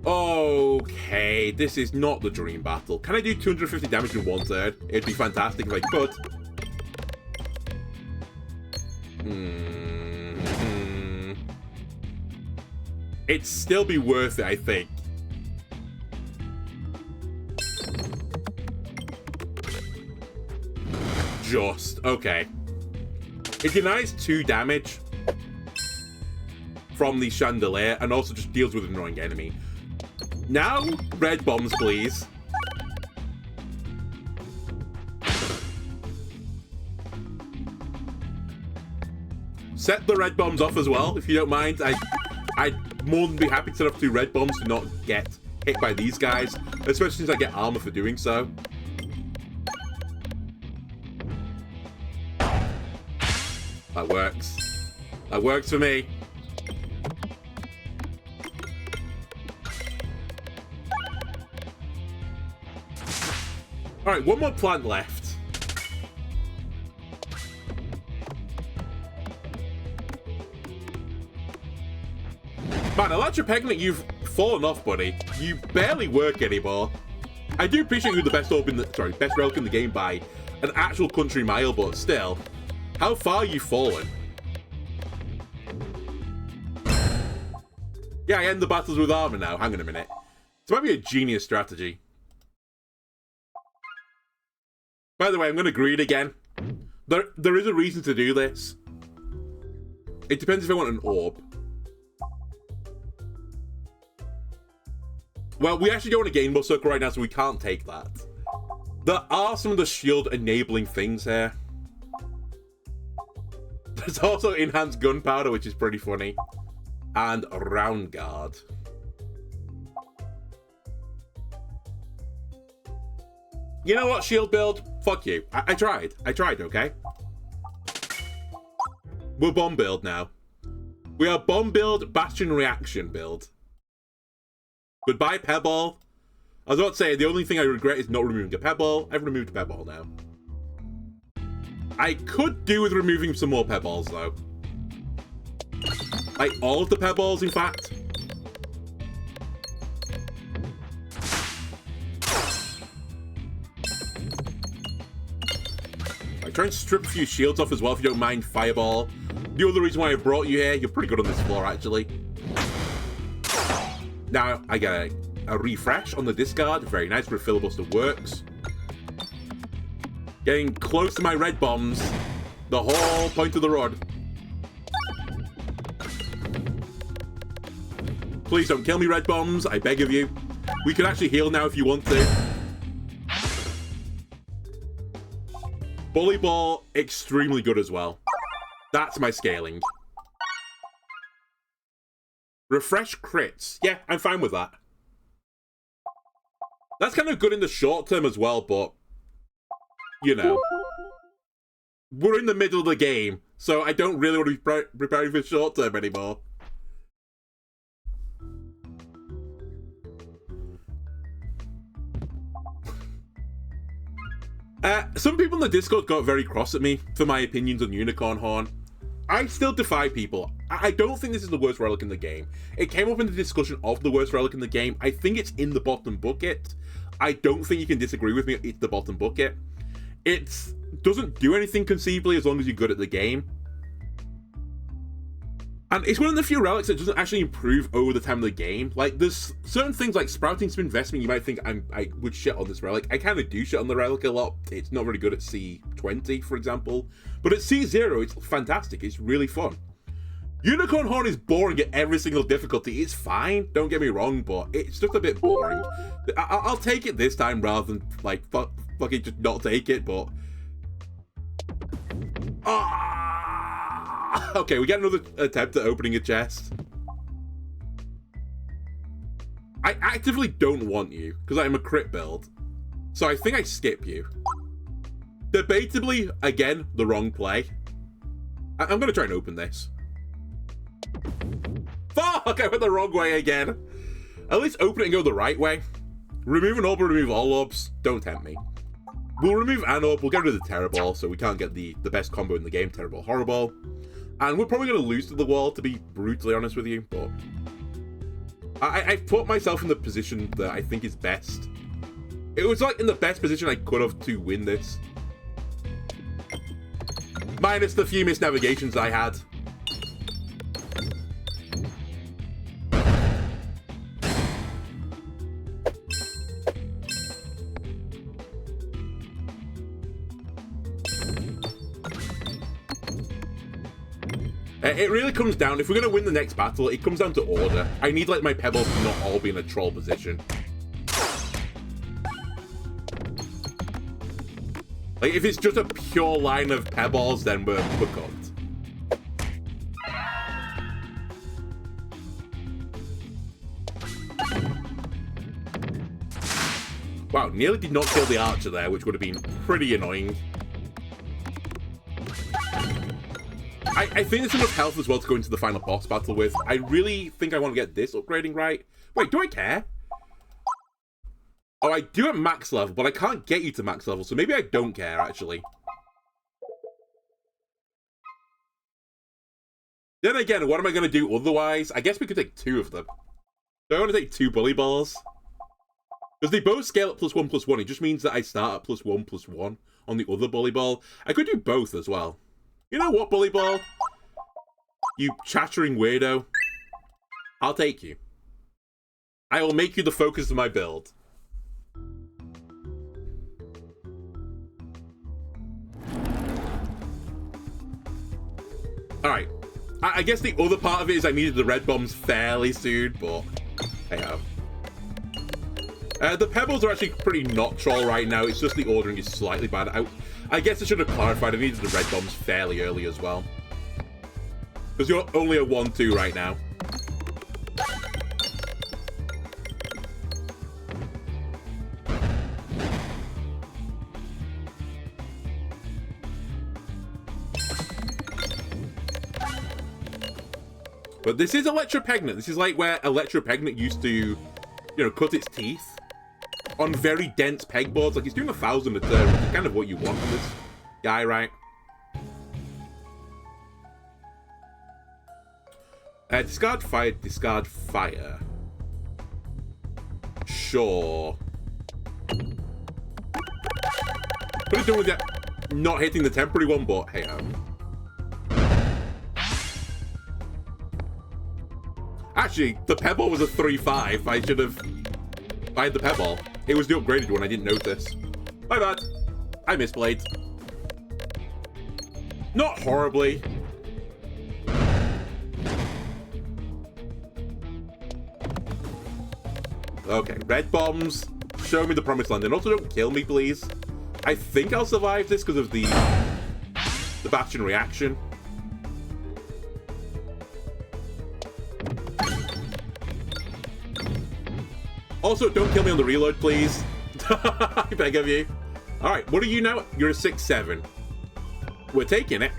S1: Okay, this is not the dream battle. Can I do 250 damage in 1 turn? It'd be fantastic if I could. It'd still be worth it, I think. Just. Okay. It denies 2 damage from the chandelier and also just deals with an annoying enemy. Now, red bombs, please. Set the red bombs off as well, if you don't mind. I'd more than be happy to set off 2 red bombs to not get hit by these guys, especially since I get armor for doing so. That works. That works for me. Alright, 1 more plant left. Man, Electro Peglin, you've fallen off, buddy. You barely work anymore. I do appreciate you're the best orb in the best relic in the game by an actual country mile, but still. How far you've fallen. Yeah, I end the battles with armor now. Hang on a minute. This might be a genius strategy. By the way, I'm going to greed again. There is a reason to do this. It depends if I want an orb. Well, we actually don't want a game ball circle right now, so we can't take that. There are some of the shield enabling things here. There's also enhanced gunpowder, which is pretty funny. And round guard. You know what, shield build? Fuck you. I tried. I tried, okay? We're bomb build now. We are bomb build, bastion reaction build. Goodbye, Pebble. I was about to say, the only thing I regret is not removing a Pebble. I've removed a Pebble now. I could do with removing some more Pebbles, though. Like, all of the Pebbles, in fact. Try and strip a few shields off as well, if you don't mind, Fireball. The other reason why I brought you here, you're pretty good on this floor, actually. Now, I get a refresh on the discard. Very nice, for filibuster works. Getting close to my red bombs. The whole point of the rod. Please don't kill me, red bombs. I beg of you. We can actually heal now if you want to. Bully Ball, extremely good as well. That's my scaling. Refresh crits. Yeah, I'm fine with that. That's kind of good in the short term as well, but... You know. We're in the middle of the game, so I don't really want to be preparing for short term anymore. Some people in the Discord got very cross at me for my opinions on Unicorn Horn. I still defy people. I don't think this is the worst relic in the game. It came up in the discussion of the worst relic in the game. I think it's in the bottom bucket. I don't think you can disagree with me. It's the bottom bucket. It doesn't do anything conceivably as long as you're good at the game. And it's one of the few relics that doesn't actually improve over the time of the game. Like, there's certain things like Sprouting Spin Investment, you might think I would shit on this relic. I kind of do shit on the relic a lot. It's not very good at C20, for example. But at C0, it's fantastic. It's really fun. Unicorn Horn is boring at every single difficulty. It's fine, don't get me wrong, but it's just a bit boring. I'll take it this time rather than, like, fucking just not take it, but... Ah! Okay, we get another attempt at opening a chest. I actively don't want you, because I'm a crit build. So I think I skip you. Debatably, again, the wrong play. I'm going to try and open this. Fuck! I went the wrong way again. At least open it and go the right way. Remove an orb or remove all orbs. Don't tempt me. We'll remove an orb. We'll get rid of the Terror Ball, so we can't get the best combo in the game, Terror Ball, Horror Ball. And we're probably going to lose to the wall, to be brutally honest with you, but... I've put myself in the position that I think is best. It was, like, in the best position I could have to win this. Minus the few missed navigations I had. It really comes down, if we're going to win the next battle, it comes down to order. I need, like, my pebbles to not all be in a troll position. Like, if it's just a pure line of pebbles, then we're cooked. Wow, nearly did not kill the archer there, which would have been pretty annoying. I think there's enough health as well to go into the final boss battle with. I really think I want to get this upgrading right. Wait, do I care? Oh, I do at max level, but I can't get you to max level, so maybe I don't care, actually. Then again, what am I going to do otherwise? I guess we could take 2 of them. So I want to take 2 bully balls. Because they both scale at +1/+1. It just means that I start at +1/+1 on the other bully ball. I could do both as well. You know what, bully ball? You chattering weirdo. I'll take you. I will make you the focus of my build. Alright. I guess the other part of it is I needed the red bombs fairly soon, but hey ho. The pebbles are actually pretty not troll right now. It's just the ordering is slightly bad. I guess I should have clarified. I needed the red bombs fairly early as well. Because you're only a 1-2 right now. But this is Electropegnant. This is like where Electropegnant used to, you know, cut its teeth on very dense pegboards. Like, it's doing 1,000 a turn, which is kind of what you want from this guy, right? Discard fire, discard fire. Sure. Could have done with that not hitting the temporary one, but hey ho. Actually, the pebble was a 3-5. I should have fired the pebble. It was the upgraded one, I didn't notice. My bad. I misplayed. Not horribly. Okay, red bombs. Show me the promised land. And also don't kill me, please. I think I'll survive this because of the Bastion reaction. Also, don't kill me on the reload, please. I beg of you. Alright, what are you now? You're a 6-7. We're taking it.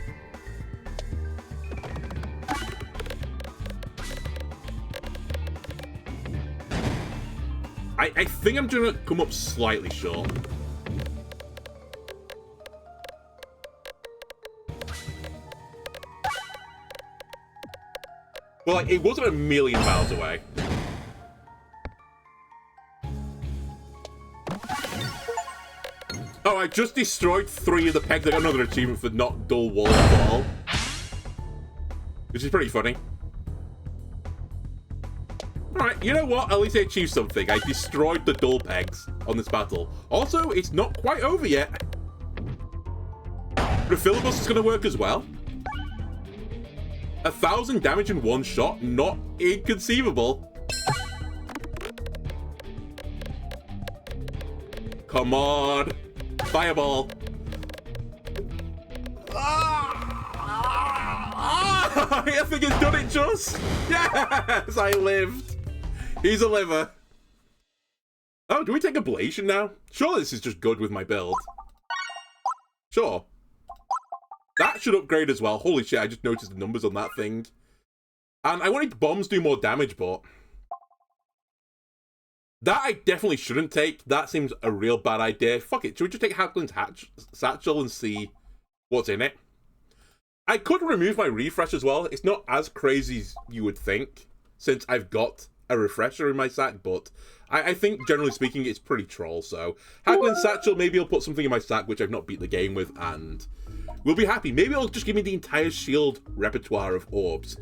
S1: I think I'm gonna come up slightly short. Well, like, it wasn't a million miles away. Oh, I just destroyed 3 of the pegs. I got another achievement for not dull wall at all. Which is pretty funny. Alright, you know what? At least I achieved something. I destroyed the dull pegs on this battle. Also, it's not quite over yet. The filibuster is going to work as well. 1,000 damage in one shot? Not inconceivable. Come on. Fireball. I think it's done it just. Yes, I lived. He's a liver. Oh, do we take ablation now? Surely this is just good with my build. Sure. That should upgrade as well. Holy shit, I just noticed the numbers on that thing. And I wanted bombs to do more damage, but... that I definitely shouldn't take. That seems a real bad idea. Fuck it, should we just take Pegglin's satchel and see what's in it? I could remove my refresh as well. It's not as crazy as you would think, since I've got a refresher in my sack, but I think, generally speaking, it's pretty troll, so... Pegglin's satchel, maybe I'll put something in my sack which I've not beat the game with, and we'll be happy. Maybe it'll just give me the entire shield repertoire of orbs.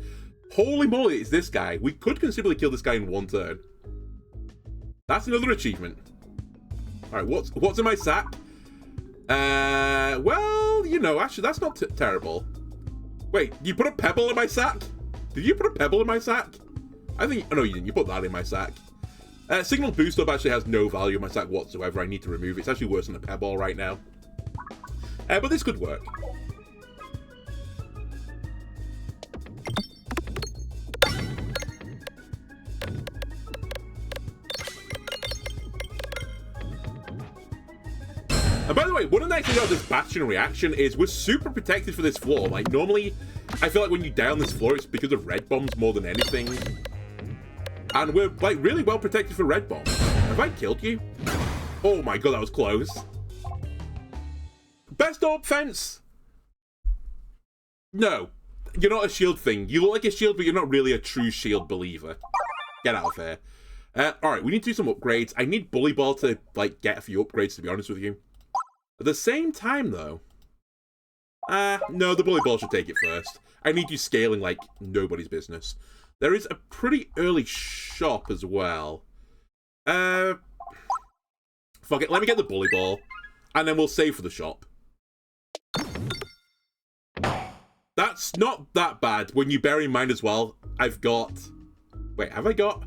S1: Holy moly, it's this guy. We could considerably kill this guy in one turn. That's another achievement. Alright, what's in my sack? Well, you know, actually, that's not terrible. Wait, you put a pebble in my sack? Did you put a pebble in my sack? I think... oh, no, you didn't. You put that in my sack. Signal Boost Up actually has no value in my sack whatsoever. I need to remove it. It's actually worse than a pebble right now. But this could work. And by the way, one of the nice things about this Bastion reaction is we're super protected for this floor. Like, normally, I feel like when you die on this floor, it's because of red bombs more than anything. And we're, like, really well protected for red bombs. Have I killed you? Oh my god, that was close. Best orb fence? No. You're not a shield thing. You look like a shield, but you're not really a true shield believer. Get out of here. Alright, we need to do some upgrades. I need Bully Ball to, like, get a few upgrades, to be honest with you. At the same time, though... no, the Bully Ball should take it first. I need you scaling like nobody's business. There is a pretty early shop as well. Fuck it, let me get the Bully Ball. And then we'll save for the shop. That's not that bad when you bear in mind as well, I've got... wait, have I got...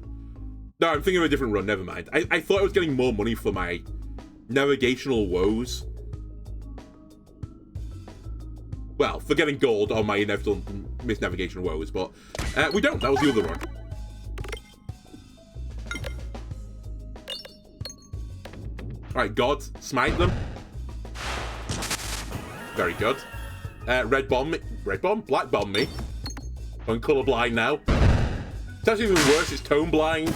S1: no, I'm thinking of a different run, never mind. I thought I was getting more money for my navigational woes. Well, for getting gold on my inevitable misnavigation woes, but we don't. That was the other one. Alright, God, smite them. Very good. Red bomb me. Red bomb? Black bomb me. I'm colorblind now. It's actually even worse, it's tone blind.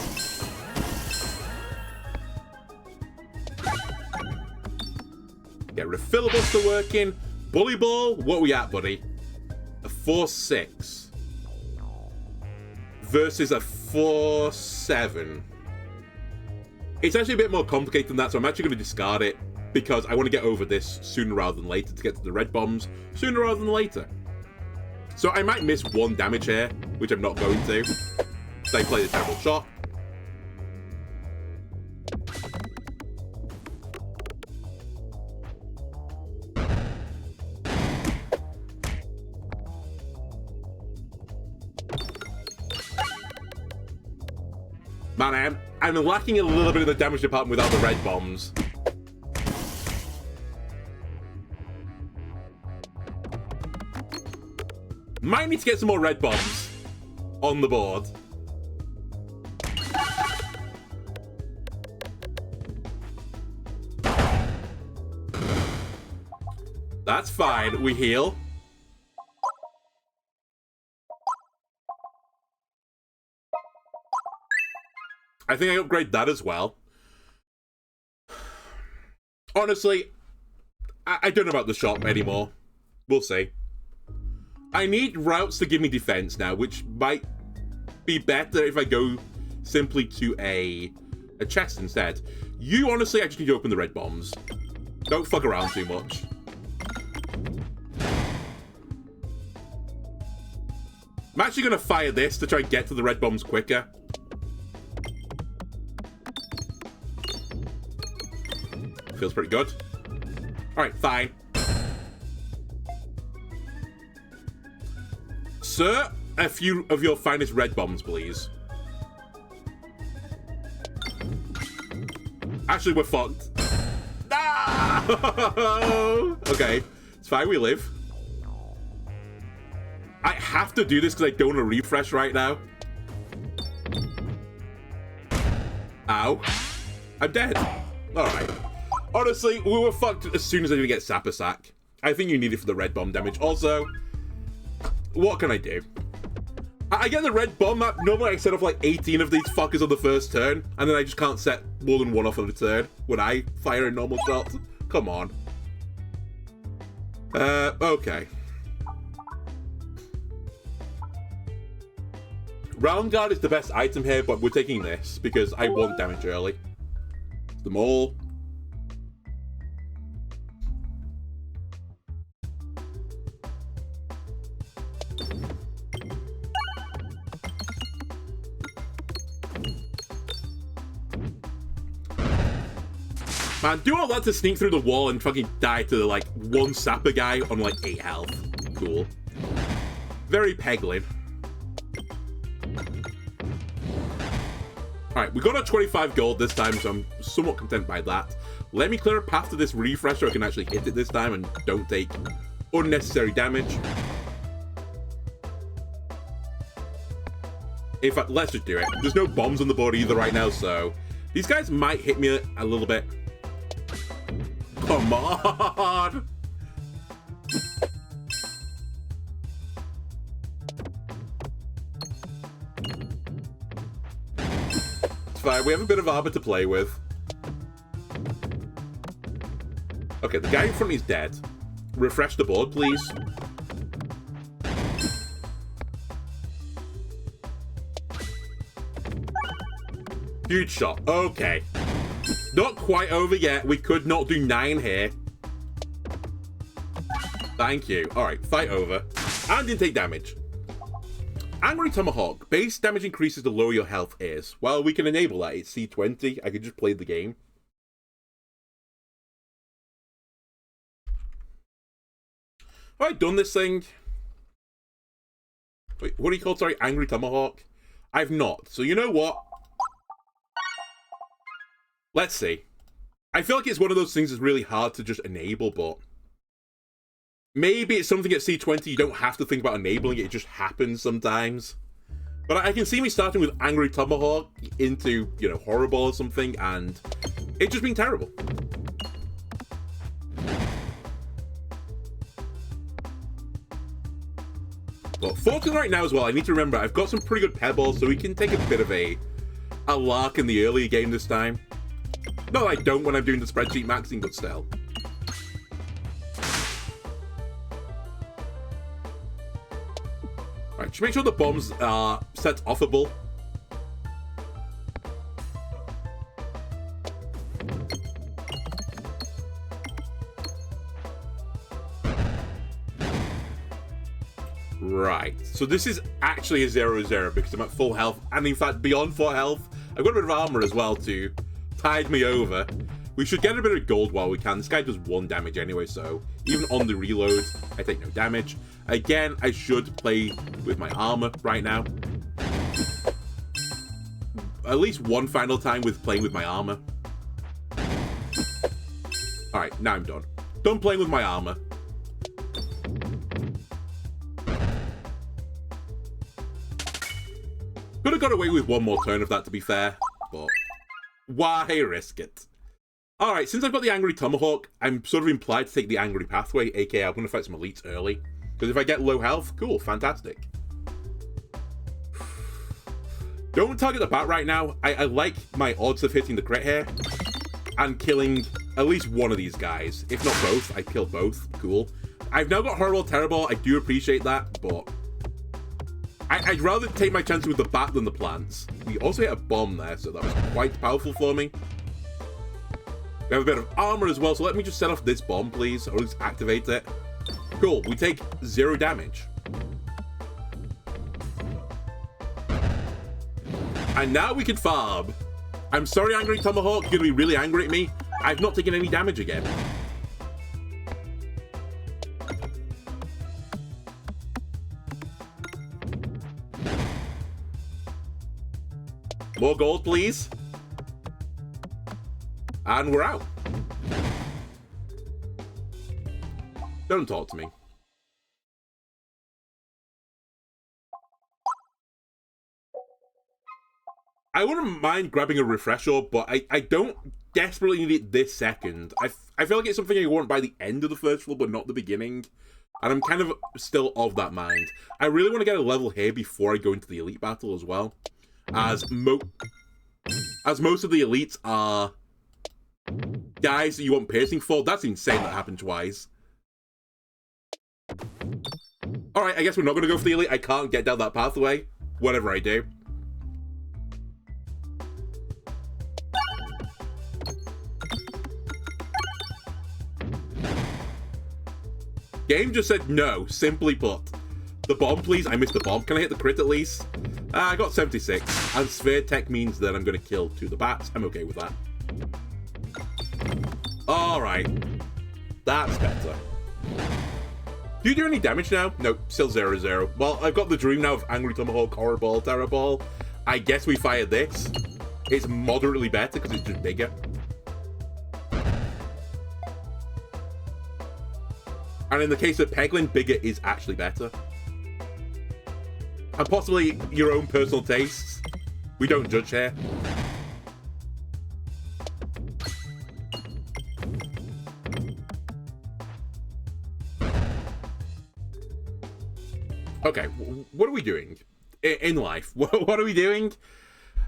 S1: Get Refillable working. Bully Ball, what are we at, buddy? A 4-6. Versus a 4-7. It's actually a bit more complicated than that, so I'm actually going to discard it. Because I want to get over this sooner rather than later to get to the red bombs sooner rather than later. So I might miss one damage here, which I'm not going to. They play the terrible shot. Man, I'm lacking a little bit of the damage department without the red bombs. Might need to get some more red bombs on the board. That's fine. We heal. I think I upgrade that as well. Honestly, I don't know about the shop anymore. We'll see. I need routes to give me defense now, which might be better if I go simply to a chest instead. You, honestly, I just need to open the red bombs. Don't fuck around too much. I'm actually going to fire this to try and get to the red bombs quicker. Feels pretty good. Alright, fine. Sir, a few of your finest red bombs, please. Actually, we're fucked. No! Okay, it's fine, we live. I have to do this because I don't want to refresh right now. Ow. I'm dead. Alright. Honestly, we were fucked as soon as I didn't get Sapper Sack. I think you need it for the red bomb damage. Also, what can I do? I get the red bomb map. Normally I set off like 18 of these fuckers on the first turn, and then I just can't set more than one off on the turn when I fire in normal shots. Come on. Okay. Round Guard is the best item here, but we're taking this because I want damage early. Them all. Man, do all that to sneak through the wall and fucking die to, like, one Sapper guy on, like, 8 health. Cool. Very Peglin. Alright, we got our 25 gold this time, so I'm somewhat content by that. Let me clear a path to this refresh so I can actually hit it this time and don't take unnecessary damage. In fact, let's just do it. There's no bombs on the board either right now, so these guys might hit me a little bit. Come on! It's fine, we have a bit of armor to play with. Okay, the guy in front is dead. Refresh the board, please. Huge shot. Okay. Not quite over yet. We could not do 9 here. Thank you. Alright, fight over. And didn't take damage. Angry Tomahawk. Base damage increases the lower your health is. Well, we can enable that. It's C20. I could just play the game. Have I done this thing? Wait, what do you call it? Sorry, Angry Tomahawk? I've not. So you know what? Let's see. I feel like it's one of those things that's really hard to just enable, but maybe it's something at C20 you don't have to think about enabling it, it just happens sometimes. But I can see me starting with Angry Tomahawk into, you know, Horrible or something, and it just being terrible. But fortunately right now as well, I need to remember I've got some pretty good pebbles, so we can take a bit of a lark in the early game this time. No, I don't when I'm doing the spreadsheet maxing, but still. Right, just make sure the bombs are set offable. Right, so this is actually a 0-0 because I'm at full health, and in fact beyond full health. I've got a bit of armor as well to tide me over. We should get a bit of gold while we can. This guy does 1 damage anyway, so even on the reload, I take no damage. Again, I should play with my armor right now. At least one final time with playing with my armor. Alright, now I'm done. Done playing with my armor. Could have got away with one more turn of that, to be fair, but why risk it? Alright, since I've got the Angry Tomahawk, I'm sort of implied to take the Angry Pathway, aka I'm going to fight some elites early. Because if I get low health, cool, fantastic. Don't target the bat right now. I like my odds of hitting the crit here and killing at least one of these guys. If not both, I kill both. Cool. I've now got Horrible Terrible. I do appreciate that, but I'd rather take my chances with the bat than the plants. We also hit a bomb there, so that was quite powerful for me. We have a bit of armor as well, so let me just set off this bomb, please, or at least activate it. Cool, we take 0 damage. And now we can farm. I'm sorry, Angry Tomahawk, you're gonna be really angry at me. I've not taken any damage again. More gold, please. And we're out. Don't talk to me. I wouldn't mind grabbing a refresher, but I don't desperately need it this second. I feel like it's something I want by the end of the first floor, but not the beginning. And I'm kind of still of that mind. I really want to get a level here before I go into the elite battle as well. As most of the elites are guys that you want piercing for. That's insane that happened twice. Alright, I guess we're not going to go for the elite. I can't get down that pathway. Whatever I do. Game just said no, simply put. The bomb, please. I missed the bomb. Can I hit the crit at least? I got 76. And sphere tech means that I'm going to kill 2 of the bats. I'm okay with that. Alright. That's better. Do you do any damage now? Nope, still 0-0. Well, I've got the dream now of Angry Tomahawk, Horror Ball, Terror Ball. I guess we fire this. It's moderately better because it's just bigger. And in the case of Peglin, bigger is actually better. And possibly your own personal tastes. We don't judge here. Okay, what are we doing in life? What are we doing?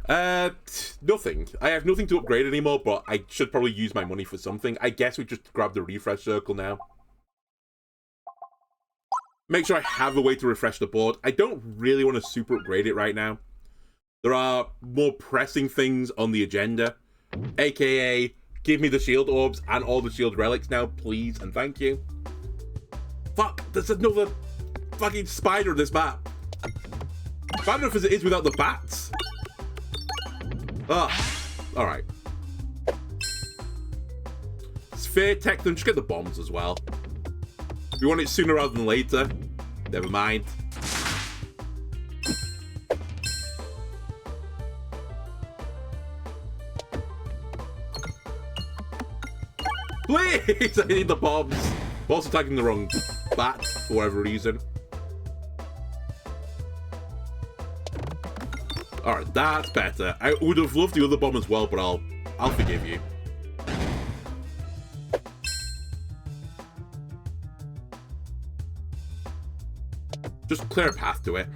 S1: Nothing. I have nothing to upgrade anymore, but I should probably use my money for something. I guess we just grab the refresh circle now. Make sure I have a way to refresh the board. I don't really want to super upgrade it right now. There are more pressing things on the agenda. AKA, give me the shield orbs and all the shield relics now, please, and thank you. Fuck, there's another fucking spider in this map. Bad enough as it is without the bats. Alright. Sphere tech them, just get the bombs as well. We want it sooner rather than later. Never mind. Please! I need the bombs. I'm also tagging the wrong bat for whatever reason. Alright, that's better. I would have loved the other bomb as well, but I'll forgive you. Just clear a path to it.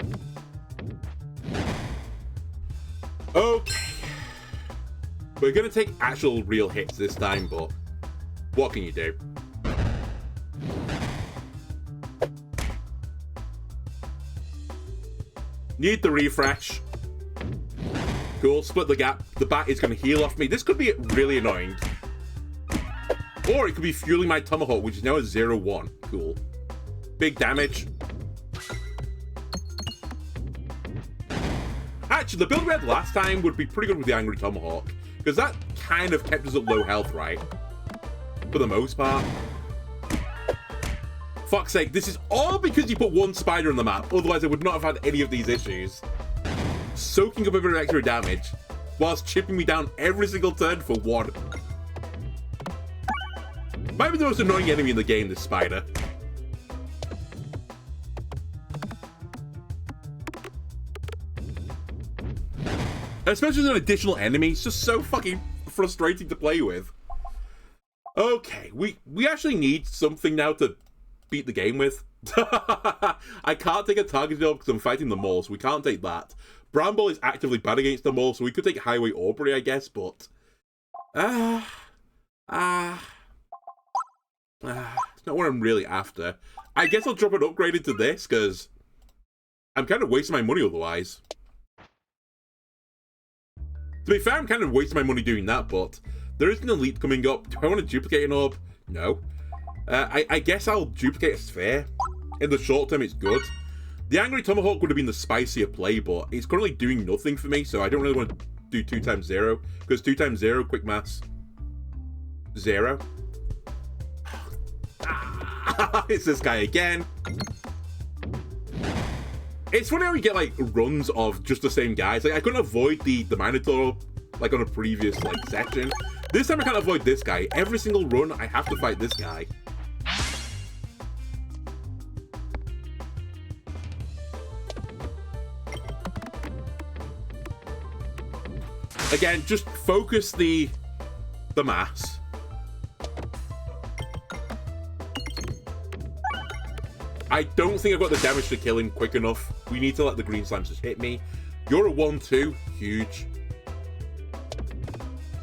S1: Okay. We're gonna take actual real hits this time, but what can you do? Need the refresh. Cool, split the gap. The bat is gonna heal off me. This could be really annoying. Or it could be fueling my Tomahawk, which is now a 0-1. Cool. Big damage. Actually, the build we had last time would be pretty good with the Angry Tomahawk, because that kind of kept us at low health, right? For the most part. Fuck's sake, this is all because you put one spider on the map, otherwise I would not have had any of these issues. Soaking up a bit of extra damage, whilst chipping me down every single turn for 1. Might be the most annoying enemy in the game, this spider. Especially as an additional enemy, it's just so fucking frustrating to play with. Okay, we actually need something now to beat the game with. I can't take a target job because I'm fighting them all, so we can't take that. Bramble is actively bad against them all, so we could take Highway Aubrey, I guess, but... it's not what I'm really after. I guess I'll drop an upgrade into this, because I'm kind of wasting my money otherwise. To be fair, I'm kind of wasting my money doing that, but there is an elite coming up. Do I want to duplicate an orb? No. I guess I'll duplicate a sphere. In the short term, it's good. The Angry Tomahawk would have been the spicier play, but it's currently doing nothing for me, so I don't really want to do 2 times 0. Because 2 times 0, quick maths, 0. It's this guy again. It's funny how we get, like, runs of just the same guys. Like, I couldn't avoid the Minotaur, like, on a previous, like, section. This time I can't avoid this guy. Every single run, I have to fight this guy. Again, just focus the mass. I don't think I've got the damage to kill him quick enough. We need to let the green slimes just hit me. You're a 1-2. Huge.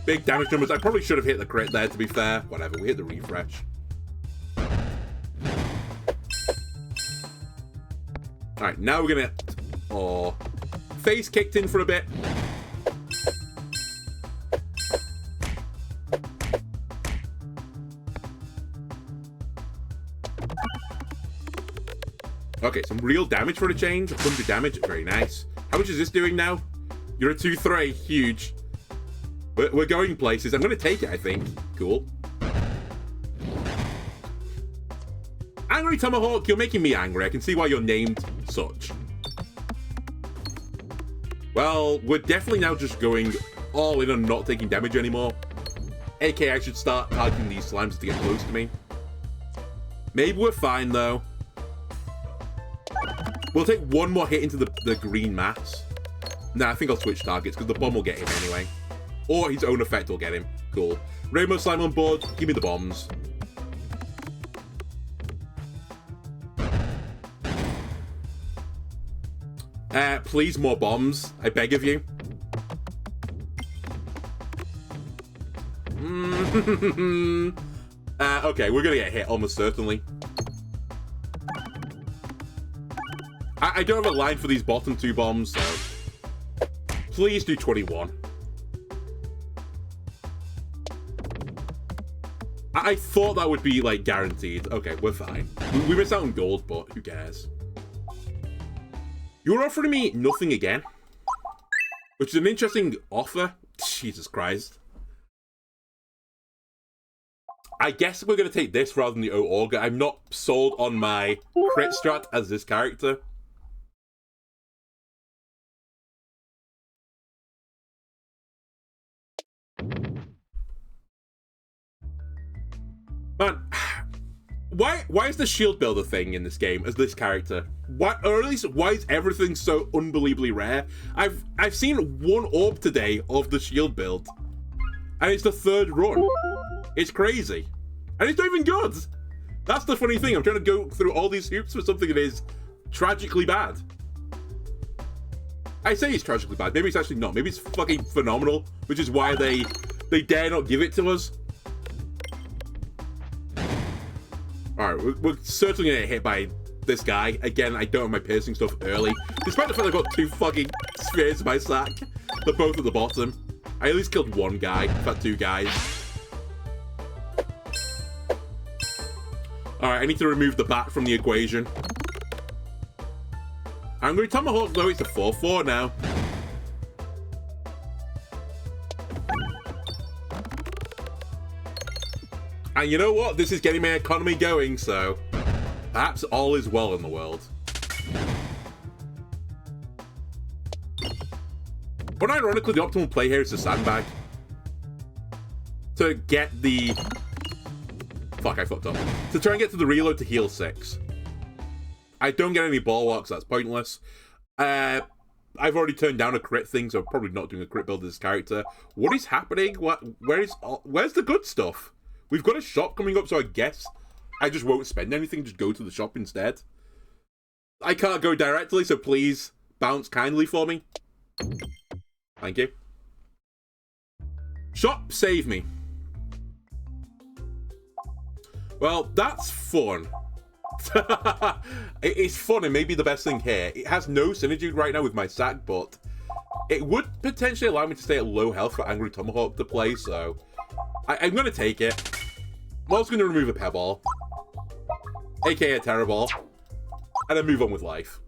S1: Big damage numbers. I probably should have hit the crit there, to be fair. Whatever, we hit the refresh. Alright, now we're gonna... Oh. Face kicked in for a bit. Okay, some real damage for a change. 100 damage, very nice. How much is this doing now? You're a 2-3, huge. We're going places. I'm going to take it, I think. Cool. Angry Tomahawk, you're making me angry. I can see why you're named such. Well, we're definitely now just going all in on not taking damage anymore. AK, I should start targeting these slimes to get close to me. Maybe we're fine, though. We'll take one more hit into the green mass. Nah, I think I'll switch targets, because the bomb will get him anyway. Or his own effect will get him. Cool. Rainbow Slime on board. Give me the bombs. Please, more bombs. I beg of you. Okay, we're gonna get hit, almost certainly. I don't have a line for these bottom two bombs, so... Please do 21. I thought that would be, like, guaranteed. Okay, we're fine. We missed out on gold, but who cares? You're offering me nothing again? Which is an interesting offer. Jesus Christ. I guess we're going to take this rather than the O-Auger. I'm not sold on my crit strat as this character. Man, why is the shield builder thing in this game as this character? Why, or at least why is everything so unbelievably rare? I've seen one orb today of the shield build, and it's the third run. It's crazy, and it's not even good. That's the funny thing. I'm trying to go through all these hoops for something that is tragically bad. I say it's tragically bad. Maybe it's actually not. Maybe it's fucking phenomenal, which is why they dare not give it to us. Alright, we're certainly gonna get hit by this guy. Again, I don't have my piercing stuff early. Despite the fact I've got two fucking spheres in my sack. They're both at the bottom. I at least killed one guy, in fact 2 guys. Alright, I need to remove the bat from the equation. Angry Tomahawk, though, it's a 4-4 now. And you know what? This is getting my economy going, so perhaps all is well in the world. But ironically, the optimal play here is to sandbag. To get the... Fuck, I fucked up. To try and get to the reload to heal 6. I don't get any bulwarks, that's pointless. I've already turned down a crit thing, so I'm probably not doing a crit build of this character. What is happening? Where's the good stuff? We've got a shop coming up, so I guess I just won't spend anything, just go to the shop instead. I can't go directly, so please bounce kindly for me. Thank you. Shop, save me. Well, that's fun. It's fun and maybe the best thing here. It has no synergy right now with my sack, but it would potentially allow me to stay at low health for Angry Tomahawk to play, so I'm going to take it. I'm also going to remove a Pebble, aka a Terror Ball, and then move on with life.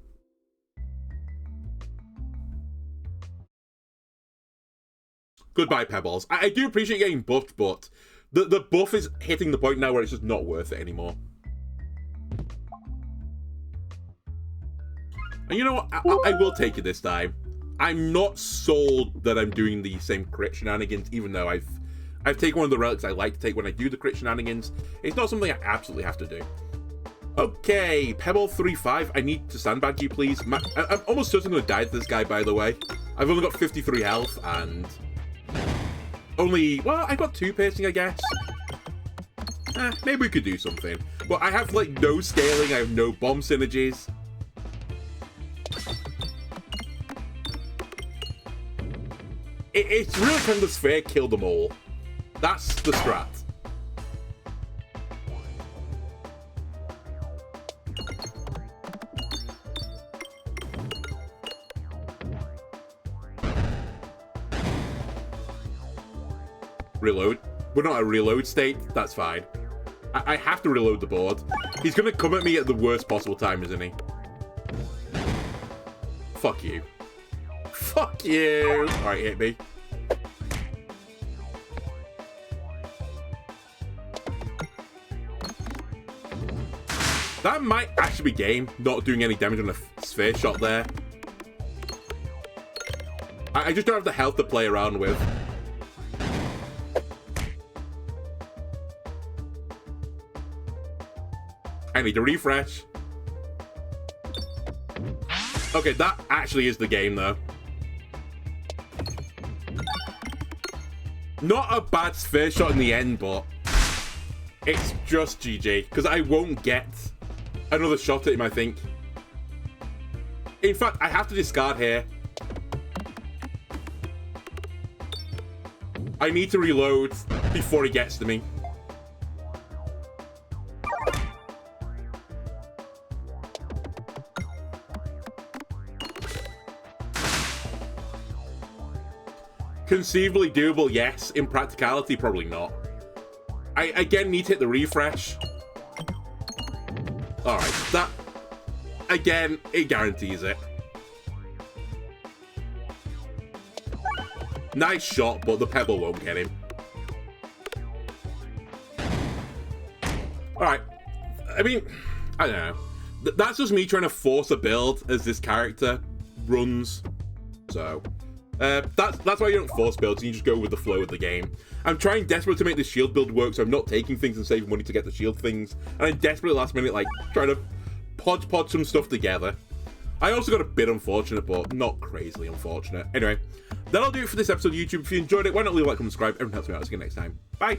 S1: Goodbye, Pebbles. I do appreciate getting buffed, but the buff is hitting the point now where it's just not worth it anymore. And you know what? I will take it this time. I'm not sold that I'm doing the same crit shenanigans, even though I've taken one of the relics I like to take when I do the crit shenanigans. It's not something I absolutely have to do. Okay, Pebble 3-5. I need to sandbag you, please. I'm almost certain I'm going to die to this guy, by the way. I've only got 53 health, and... well, I've got 2 piercing, I guess. Maybe we could do something. But I have, like, no scaling. I have no bomb synergies. It's really kind of the sphere, kill them all. That's the strat. Reload. We're not at a reload state. That's fine. I have to reload the board. He's going to come at me at the worst possible time, isn't he? Fuck you. Fuck you! Alright, hit me. That might actually be game, not doing any damage on a sphere shot there. I just don't have the health to play around with. I need to refresh. Okay, that actually is the game, though. Not a bad sphere shot in the end, but it's just GG, because I won't get another shot at him, I think. In fact, I have to discard here. I need to reload before he gets to me. Conceivably doable, yes. In practicality, probably not. I, again, need to hit the refresh. Alright, that... Again, it guarantees it. Nice shot, but the pebble won't get him. Alright. I mean, I don't know. That's just me trying to force a build as this character runs. So... that's why you don't force builds, you just go with the flow of the game. I'm trying desperately to make the shield build work, so I'm not taking things and saving money to get the shield things. And I'm desperately last minute, like, trying to pod some stuff together. I also got a bit unfortunate, but not crazily unfortunate. Anyway, that'll do it for this episode of YouTube. If you enjoyed it, why not leave a like and subscribe? Everyone helps me out. I'll see you next time. Bye!